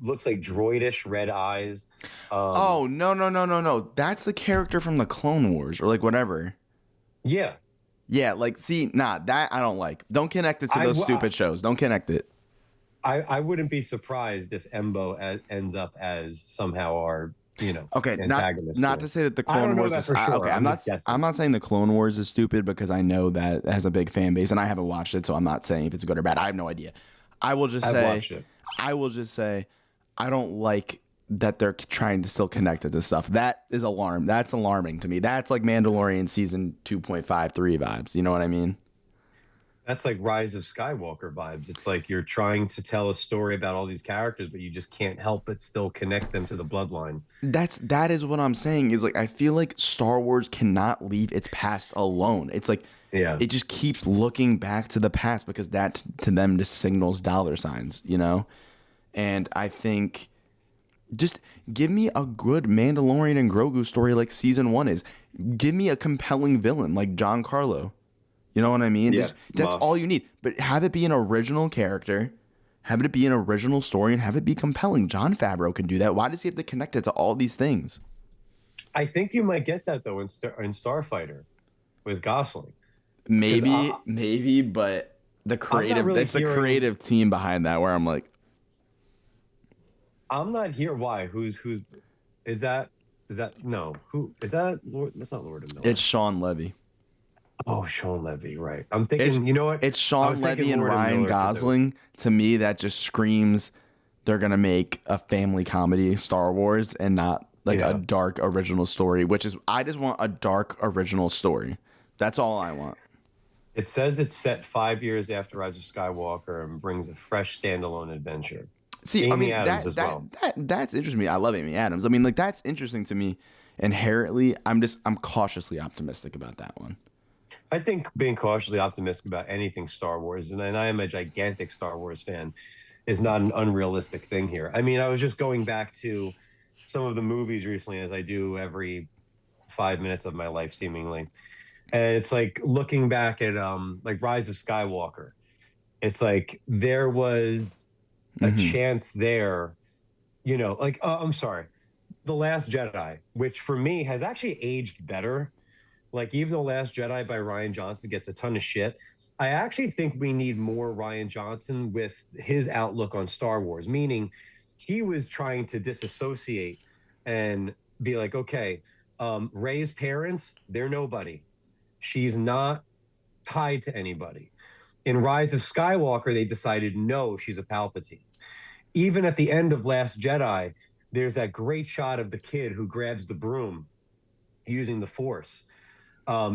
looks like droidish red eyes. No. That's the character from the Clone Wars or like whatever. Yeah. Yeah, like, see, that I don't like. Don't connect it to those stupid shows. Don't connect it. I wouldn't be surprised if Embo ends up as somehow our, you know, antagonist. Not to say that the Clone Wars is sure. Okay, I'm not saying the Clone Wars is stupid because I know that it has a big fan base and I haven't watched it, so I'm not saying if it's good or bad. I have no idea. I will just say I don't like that they're trying to still connect it to stuff. That is That's alarming to me. That's like Mandalorian season 2.53 vibes. You know what I mean? That's like Rise of Skywalker vibes. It's like you're trying to tell a story about all these characters, but you just can't help but still connect them to the bloodline. That is what I'm saying is like, I feel like Star Wars cannot leave its past alone. It's like, it just keeps looking back to the past because that to them just signals dollar signs, you know? And I think just give me a good Mandalorian and Grogu story like season 1 is. Give me a compelling villain like Giancarlo. You know what I mean? Yeah, that's all you need. But have it be an original character, have it be an original story, and have it be compelling. Jon Favreau can do that. Why does he have to connect it to all these things? I think you might get that, though, in Starfighter with Gosling. Maybe, but the creative team behind that where I'm like, I'm not here. Why? Who is that? No. Who is that? That's not Lord of Miller. It's Sean Levy. Oh, Sean Levy, right. I'm thinking, you know what? It's Sean Levy and Ryan Gosling. To me, that just screams they're going to make a family comedy Star Wars and not like a dark original story, I just want a dark original story. That's all I want. It says it's set 5 years after Rise of Skywalker and brings a fresh standalone adventure. See, Amy I mean, Adams that's interesting to me. I love Amy Adams. I mean, like, that's interesting to me inherently. I'm cautiously optimistic about that one. I think being cautiously optimistic about anything Star Wars, and I am a gigantic Star Wars fan, is not an unrealistic thing here. I mean, I was just going back to some of the movies recently, as I do every 5 minutes of my life, seemingly. And it's like looking back at like Rise of Skywalker. It's like there was a Mm-hmm. chance there, like I'm sorry, The Last Jedi, which for me has actually aged better. Like even The Last Jedi by Ryan Johnson gets a ton of shit. I actually think we need more Ryan Johnson with his outlook on Star Wars, meaning he was trying to disassociate and be like, okay, Rey's parents, they're nobody. She's not tied to anybody. In Rise of Skywalker, they decided no, she's a Palpatine. Even at the end of Last Jedi, there's that great shot of the kid who grabs the broom using the Force.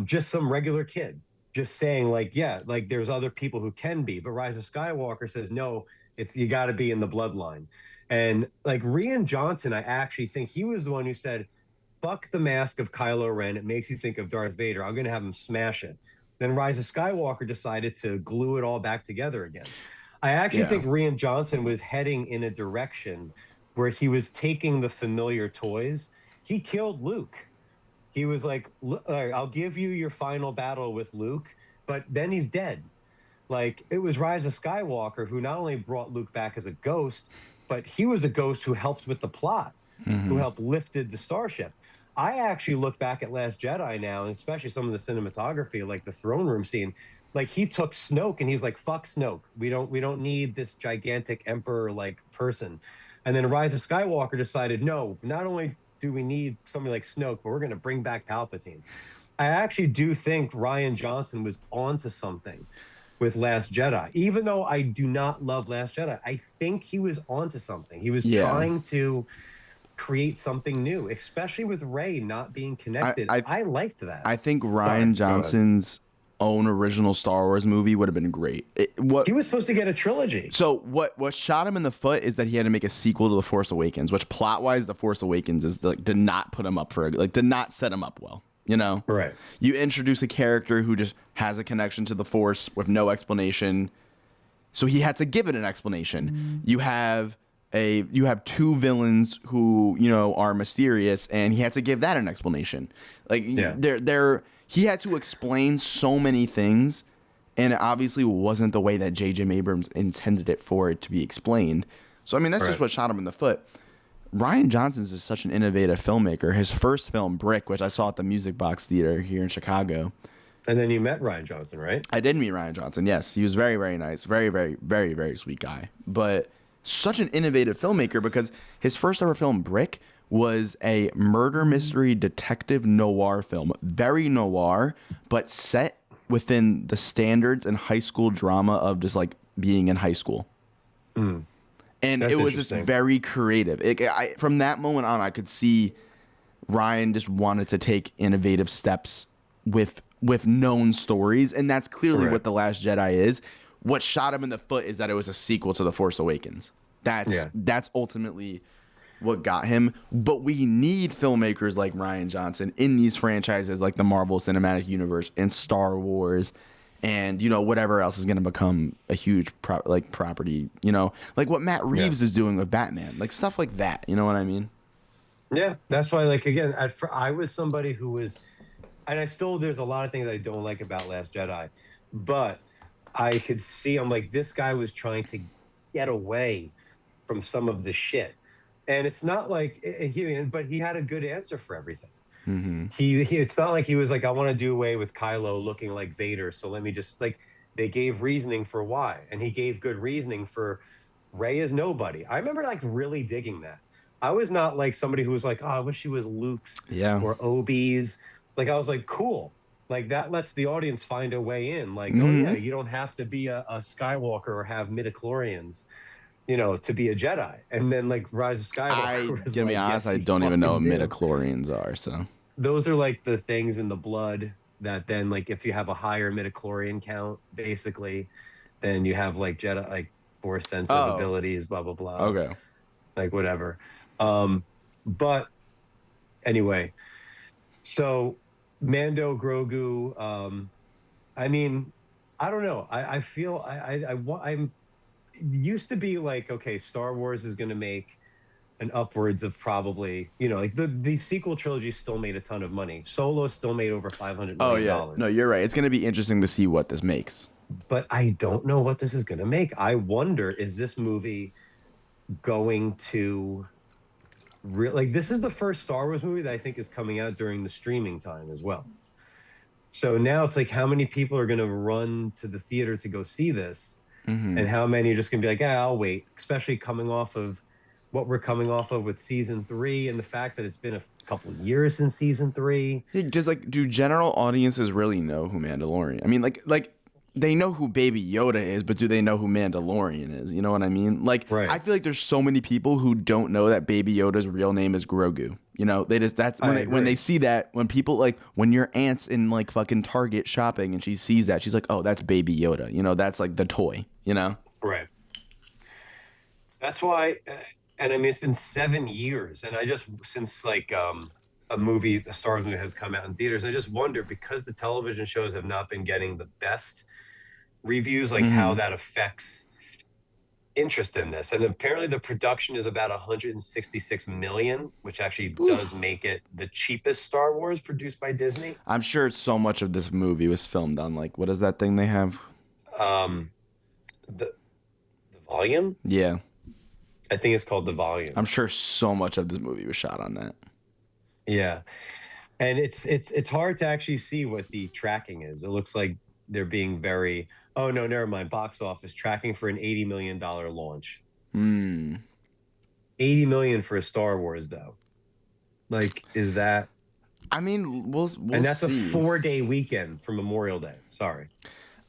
Just some regular kid, just saying like, yeah, like there's other people who can be, but Rise of Skywalker says no, it's you got to be in the bloodline. And like Rian Johnson, I actually think he was the one who said, "Fuck the mask of Kylo Ren. It makes you think of Darth Vader. I'm going to have him smash it." Then Rise of Skywalker decided to glue it all back together again. I actually Yeah. think Rian Johnson was heading in a direction where he was taking the familiar toys. He killed Luke. He was like, "All right, I'll give you your final battle with Luke, but then he's dead." Like it was Rise of Skywalker who not only brought Luke back as a ghost, but he was a ghost who helped with the plot, who Mm-hmm. helped lifted the starship. I actually look back at Last Jedi now, and especially some of the cinematography, like the throne room scene. Like he took Snoke and he's like, "Fuck Snoke. We don't need this gigantic emperor like person." And then Rise of Skywalker decided, no, not only do we need somebody like Snoke, but we're going to bring back Palpatine. I actually do think Ryan Johnson was onto something with Last Jedi. Even though I do not love Last Jedi, I think he was onto something. He was Yeah. trying to create something new, especially with Rey not being connected. I I liked that. I think Sorry, Ryan go ahead. Johnson's own original Star Wars movie would have been great. He was supposed to get a trilogy. So what shot him in the foot is that he had to make a sequel to The Force Awakens, which plot wise, The Force Awakens is like did not put him up for like did not set him up well. You know, Right. You introduce a character who just has a connection to the Force with no explanation, so he had to give it an explanation. You have two villains who are mysterious, and he had to give that an explanation. Like he had to explain so many things, and it obviously wasn't the way that J.J. Abrams intended it for it to be explained. So I mean, that's just what shot him in the foot. Ryan Johnson's is such an innovative filmmaker. His first film, Brick, which I saw at the Music Box Theater here in Chicago. And then you met Ryan Johnson, right? I did meet Ryan Johnson. Yes, he was very, very nice, very, very, very, very sweet guy. But such an innovative filmmaker because his first ever film, Brick, was a murder mystery detective noir film. Very noir, but set within the standards and high school drama of just like being in high school. And That's it was just very creative. From that moment on, I could see Ryan just wanted to take innovative steps with known stories, and that's clearly what The Last Jedi is. What shot him in the foot is that it was a sequel to The Force Awakens. That's ultimately what got him. But we need filmmakers like Ryan Johnson in these franchises like the Marvel Cinematic Universe and Star Wars and whatever else is going to become a huge property, like what Matt Reeves is doing with Batman, like stuff like that. You know what I mean? Yeah, that's why. Like again, I was somebody who was, and I still there's a lot of things I don't like about Last Jedi, but I could see I'm like this guy was trying to get away from some of the shit, and it's not like but he had a good answer for everything. Mm-hmm. He it's not like he was like, I want to do away with Kylo looking like Vader, so let me just like they gave reasoning for why, and he gave good reasoning for Rey is nobody. I remember like really digging that. I was not like somebody who was like, oh, I wish she was Luke's or Obi's. Like I was like, cool. Like that lets the audience find a way in. Like, oh yeah, you don't have to be a Skywalker or have midichlorians, to be a Jedi. And then like Rise of Skywalker. To be honest, I don't even know what midichlorians are. So those are like the things in the blood that then like if you have a higher midichlorian count, basically, then you have like Jedi like Force sensitive abilities, blah blah blah. Okay. Like whatever. But anyway, so Mando Grogu. I mean, I don't know. I feel I'm used to be like, okay, Star Wars is going to make an upwards of probably, like the sequel trilogy still made a ton of money. Solo still made over $500 million. Oh yeah, no, you're right. It's going to be interesting to see what this makes. But I don't know what this is going to make. I wonder, is this movie going to like this is the first Star Wars movie that I think is coming out during the streaming time as well. So now it's like how many people are going to run to the theater to go see this, Mm-hmm. and how many are just going to be like, yeah, I'll wait, especially coming off of what we're coming off of with season 3 and the fact that it's been a couple of years since season 3. Just like, do general audiences really know who Mandalorian? I mean, like they know who Baby Yoda is, but do they know who Mandalorian is? You know what I mean? Like, Right. I feel like there's so many people who don't know that Baby Yoda's real name is Grogu. You know, they just that's when they see that, when people, like, when your aunt's in like fucking Target shopping and she sees that, she's like, oh, that's Baby Yoda. You know, that's like the toy. You know. Right. That's why, and I mean, it's been 7 years, and I just since like a Star Wars movie has come out in theaters. I just wonder because the television shows have not been getting the best reviews, like how Mm-hmm. that affects interest in this. And apparently, the production is about 166 million, which actually does make it the cheapest Star Wars produced by Disney. I'm sure so much of this movie was filmed on, like, what is that thing they have? Um, the volume, Yeah. I think it's called the volume. I'm sure so much of this movie was shot on that. Yeah. And it's hard to actually see what the tracking is. It looks like they're being very, oh no, never mind. Box office tracking for an $80 million launch. Hmm. 80 million for a Star Wars though. Like, is that, I mean, we'll and that's see. a 4-day weekend for Memorial Day. Sorry.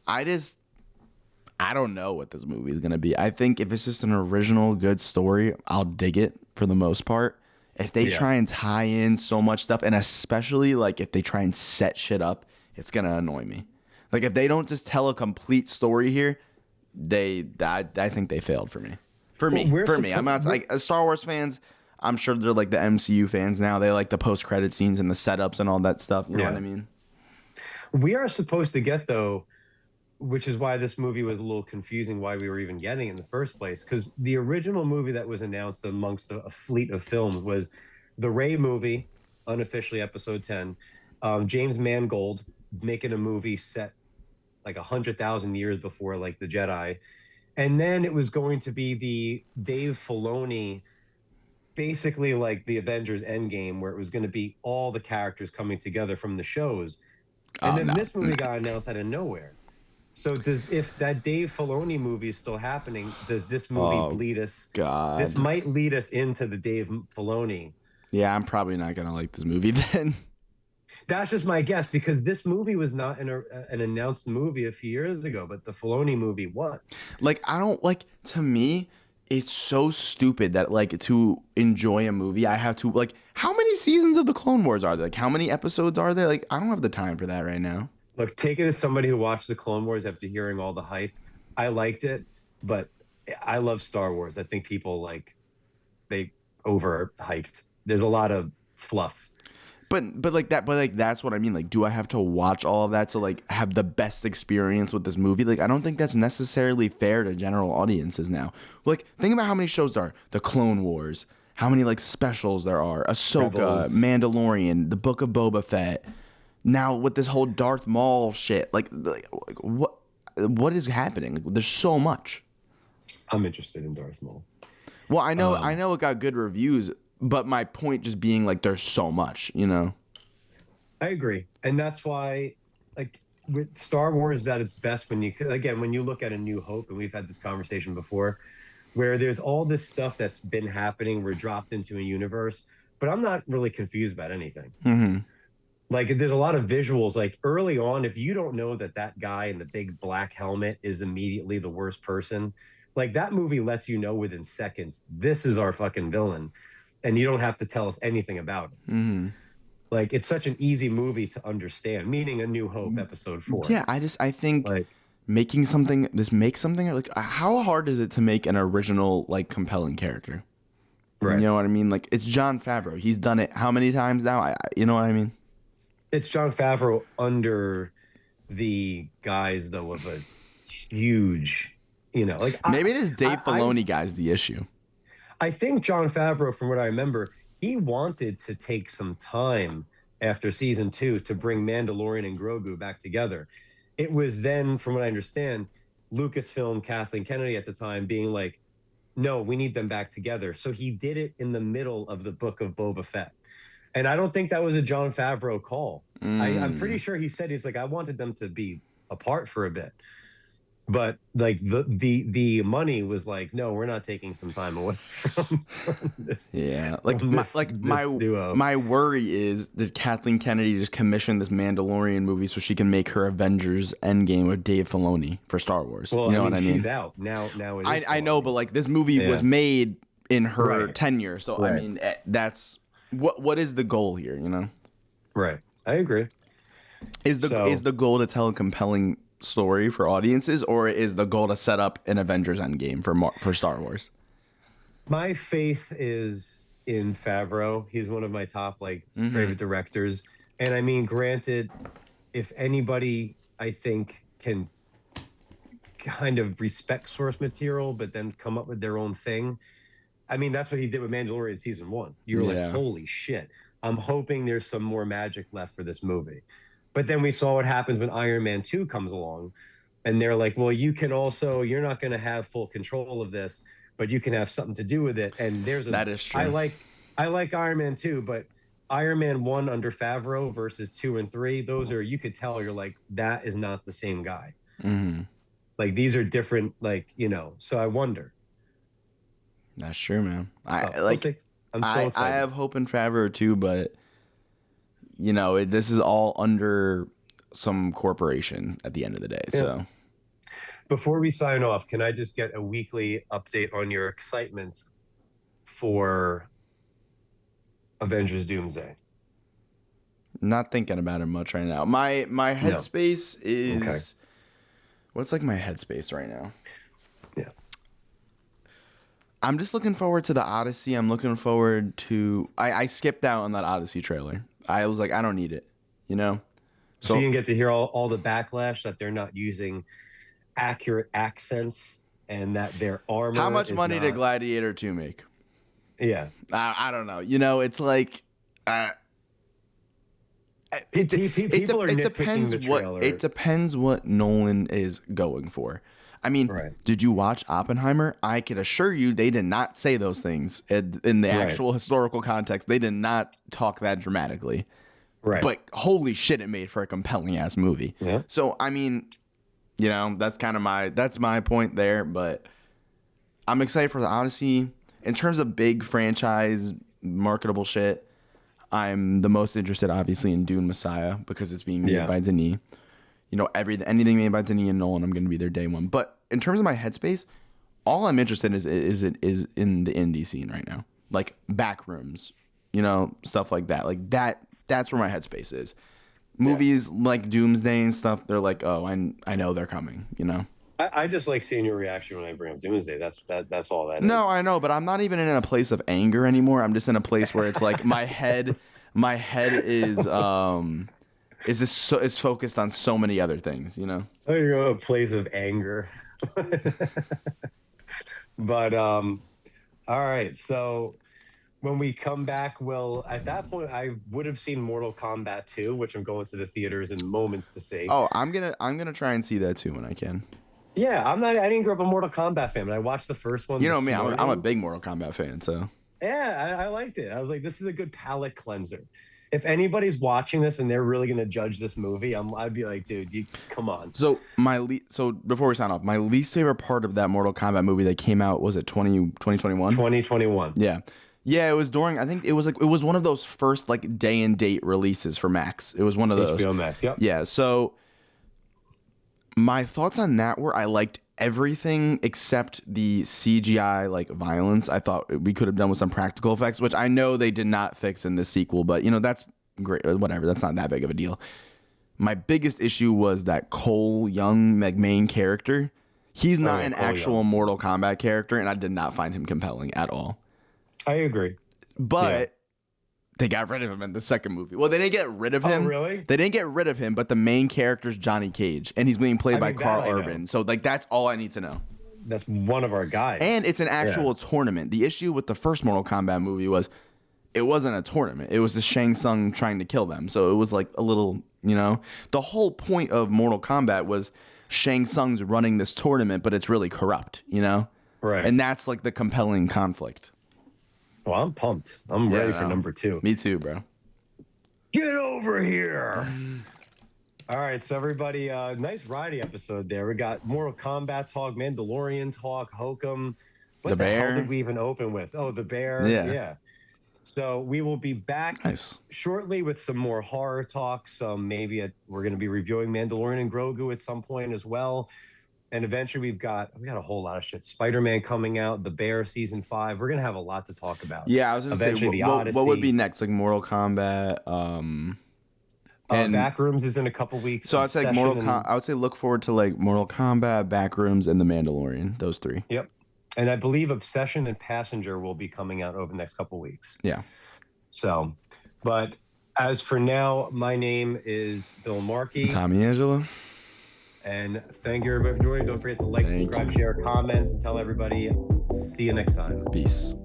I don't know what this movie is gonna be. I think if it's just an original good story, I'll dig it for the most part. If they Yeah. try and tie in so much stuff, and especially like if they try and set shit up, it's gonna annoy me. Like if they don't just tell a complete story here, I think they failed for me. For me, I'm not like, as Star Wars fans. I'm sure they're like the MCU fans now. They like the post credit scenes and the setups and all that stuff. You know what I mean? We are supposed to get though, which is why this movie was a little confusing why we were even getting it in the first place, because the original movie that was announced amongst a fleet of films was the Ray movie, unofficially episode 10. James Mangold making a movie set like 100,000 years before like the Jedi, and then it was going to be the Dave Filoni, basically like the Avengers Endgame, where it was going to be all the characters coming together from the shows. And then this movie got announced out of nowhere. So if that Dave Filoni movie is still happening, does this movie lead us? God. This might lead us into the Dave Filoni. Yeah, I'm probably not gonna like this movie then. That's just my guess, because this movie was not an announced movie a few years ago, but the Filoni movie was. Like, I don't like, to me, it's so stupid that like to enjoy a movie, I have to like, how many seasons of the Clone Wars are there? Like, how many episodes are there? Like, I don't have the time for that right now. Look, take it as somebody who watched the Clone Wars after hearing all the hype. I liked it, but I love Star Wars. I think people they overhyped. There's a lot of fluff. But like that's what I mean. Like, do I have to watch all of that to like have the best experience with this movie? Like, I don't think that's necessarily fair to general audiences now. Like, think about how many shows there are. The Clone Wars, how many like specials there are. Ahsoka, Rebels. Mandalorian, the Book of Boba Fett. Now with this whole Darth Maul shit, like what is happening? Like, there's so much. I'm interested in Darth Maul. Well, I know it got good reviews, but my point just being like there's so much, you know. I agree, and that's why, like with Star Wars, at its best when you look at A New Hope, and we've had this conversation before, where there's all this stuff that's been happening, we're dropped into a universe, but I'm not really confused about anything. Mm-hmm. Like there's a lot of visuals. Like early on, if you don't know that guy in the big black helmet is immediately the worst person, like that movie lets you know within seconds, this is our fucking villain, and you don't have to tell us anything about it. Mm-hmm. Like it's such an easy movie to understand. Meaning A New Hope, episode 4. Yeah, I think like make something like, how hard is it to make an original like compelling character? right. You know what I mean? Like, it's Jon Favreau. He's done it how many times now? You know what I mean? It's Jon Favreau under the guise though of a huge, like Maybe this Dave Filoni guy's the issue. I think Jon Favreau, from what I remember, he wanted to take some time after season 2 to bring Mandalorian and Grogu back together. It was then, from what I understand, Lucasfilm, Kathleen Kennedy at the time being like, no, we need them back together. So he did it in the middle of the book of Boba Fett. And I don't think that was a Jon Favreau call. I'm pretty Mm. sure he said, he's like, I wanted them to be apart for a bit. But like the money was like, no, we're not taking some time away from this, Yeah, like from my this duo. my worry is that Kathleen Kennedy just commissioned this Mandalorian movie so she can make her Avengers Endgame with Dave Filoni for Star Wars. Well, You know I mean, what I mean? she's out now. Now it is I know, but like this movie was Yeah. made in her Right. tenure, so I Right. mean that's what is the goal here? You know, right. I agree. is So- the goal to tell a compelling story for audiences, or is the goal to set up an Avengers Endgame for Star Wars? My faith is in Favreau. He's one of my top favorite directors. And I mean, granted, if anybody I think can kind of respect source material, but then come up with their own thing. I mean, that's what he did with Mandalorian season 1. You were Yeah. like, holy shit. I'm hoping there's some more magic left for this movie. But then we saw what happens when Iron Man 2 comes along. And they're like, well, you can also, you're not going to have full control of this, but you can have something to do with it. And there's That is true. I like Iron Man 2, but Iron Man 1 under Favreau versus 2 and 3, those are, you could tell, you're like, that is not the same guy. Mm-hmm. Like, these are different, so I wonder. That's true, man. We'll see. I'm so excited. I have hope in Favreau too, but you know, this is all under some corporation at the end of the day. Yeah. So Before we sign off, can I just get a weekly update on your excitement for Avengers Doomsday? not thinking about it much right now. My headspace is Okay. What's like my headspace right now? Yeah. I'm just looking forward to the Odyssey. I'm looking forward to I skipped out on that Odyssey trailer. I was like, I don't need it, you know? So you can get to hear all the backlash that they're not using accurate accents and that their armor. How much is money did not- Gladiator 2 make? Yeah. I don't know. You know, it's like People are nitpicking the trailer. It depends what Nolan is going for. I mean, Right. Did you watch Oppenheimer? I can assure you they did not say those things in the Right. actual historical context. They did not talk that dramatically. Right. But holy shit, it made for a compelling ass movie. Yeah. So I mean, you know, that's my point there. But I'm excited for the Odyssey. In terms of big franchise marketable shit, I'm the most interested, obviously, in Dune Messiah because it's being made by Denis. You know, anything made by Denis and Nolan, I'm going to be there day one. But in terms of my headspace, all I'm interested in is in the indie scene right now, like back rooms, you know, stuff like that. Like that's where my headspace is. Movies like Doomsday and stuff, they're like, oh, I know they're coming, you know. I just like seeing your reaction when I bring up Doomsday. That's all that is. No, I know, but I'm not even in a place of anger anymore. I'm just in a place where it's like my head is focused on so many other things, you know. Oh, you're in a place of anger. But all right. So when we come back, at that point I would have seen Mortal Kombat 2, which I'm going to the theaters in moments to see. Oh, I'm gonna try and see that too when I can. Yeah, I didn't grow up a Mortal Kombat fan, but I watched the first one. You know this me, I'm a morning. big Mortal Kombat fan, so. Yeah, I liked it. I was like, this is a good palate cleanser. If anybody's watching this and they're really going to judge this movie, I'd be like, dude, come on. So so before we sign off, my least favorite part of that Mortal Kombat movie that came out was it 2021? 2021. Yeah. Yeah, it was during, I think it was one of those first like day and date releases for Max. It was one of those. HBO Max, yep. Yeah, so my thoughts on that were I liked everything except the CGI like violence. I thought we could have done with some practical effects, which I know they did not fix in this sequel, but you know, that's great. Whatever, that's not that big of a deal. My biggest issue was that Cole Young, main character. He's not an actual Mortal Kombat character, and I did not find him compelling at all. I agree. But they got rid of him in the second movie. Well, they didn't get rid of him. Oh, really? They didn't get rid of him, but the main character's Johnny Cage, and he's being played by Carl that I know. Urban. So, like, that's all I need to know. That's one of our guys. And it's an actual tournament. The issue with the first Mortal Kombat movie was it wasn't a tournament. It was the Shang Tsung trying to kill them. So it was like a little, you know, the whole point of Mortal Kombat was Shang Tsung's running this tournament, but it's really corrupt, you know? Right. And that's like the compelling conflict. Well, I'm pumped. I'm ready for number 2. Me too, bro. Get over here. All right, so everybody, nice variety episode there. We got Mortal Kombat talk, Mandalorian talk, Hokum. What The the hell bear. did we even open with? Oh, the bear. Yeah. So we will be back shortly with some more horror talk. Maybe we're going to be reviewing Mandalorian and Grogu at some point as well. And eventually we got a whole lot of shit. Spider-Man coming out, The Bear season 5. We're going to have a lot to talk about. Yeah, I was going to say, the Odyssey. what would be next? Like Mortal Kombat. And Backrooms is in a couple weeks. So I'd say I would say look forward to like Mortal Kombat, Backrooms, and The Mandalorian. Those 3. Yep. And I believe Obsession and Passenger will be coming out over the next couple weeks. Yeah. So, but as for now, my name is Bill Markey. Tommy Angelo. And thank you everybody for joining. Don't forget to like, subscribe, share, comment, and tell everybody. See you next time. Peace.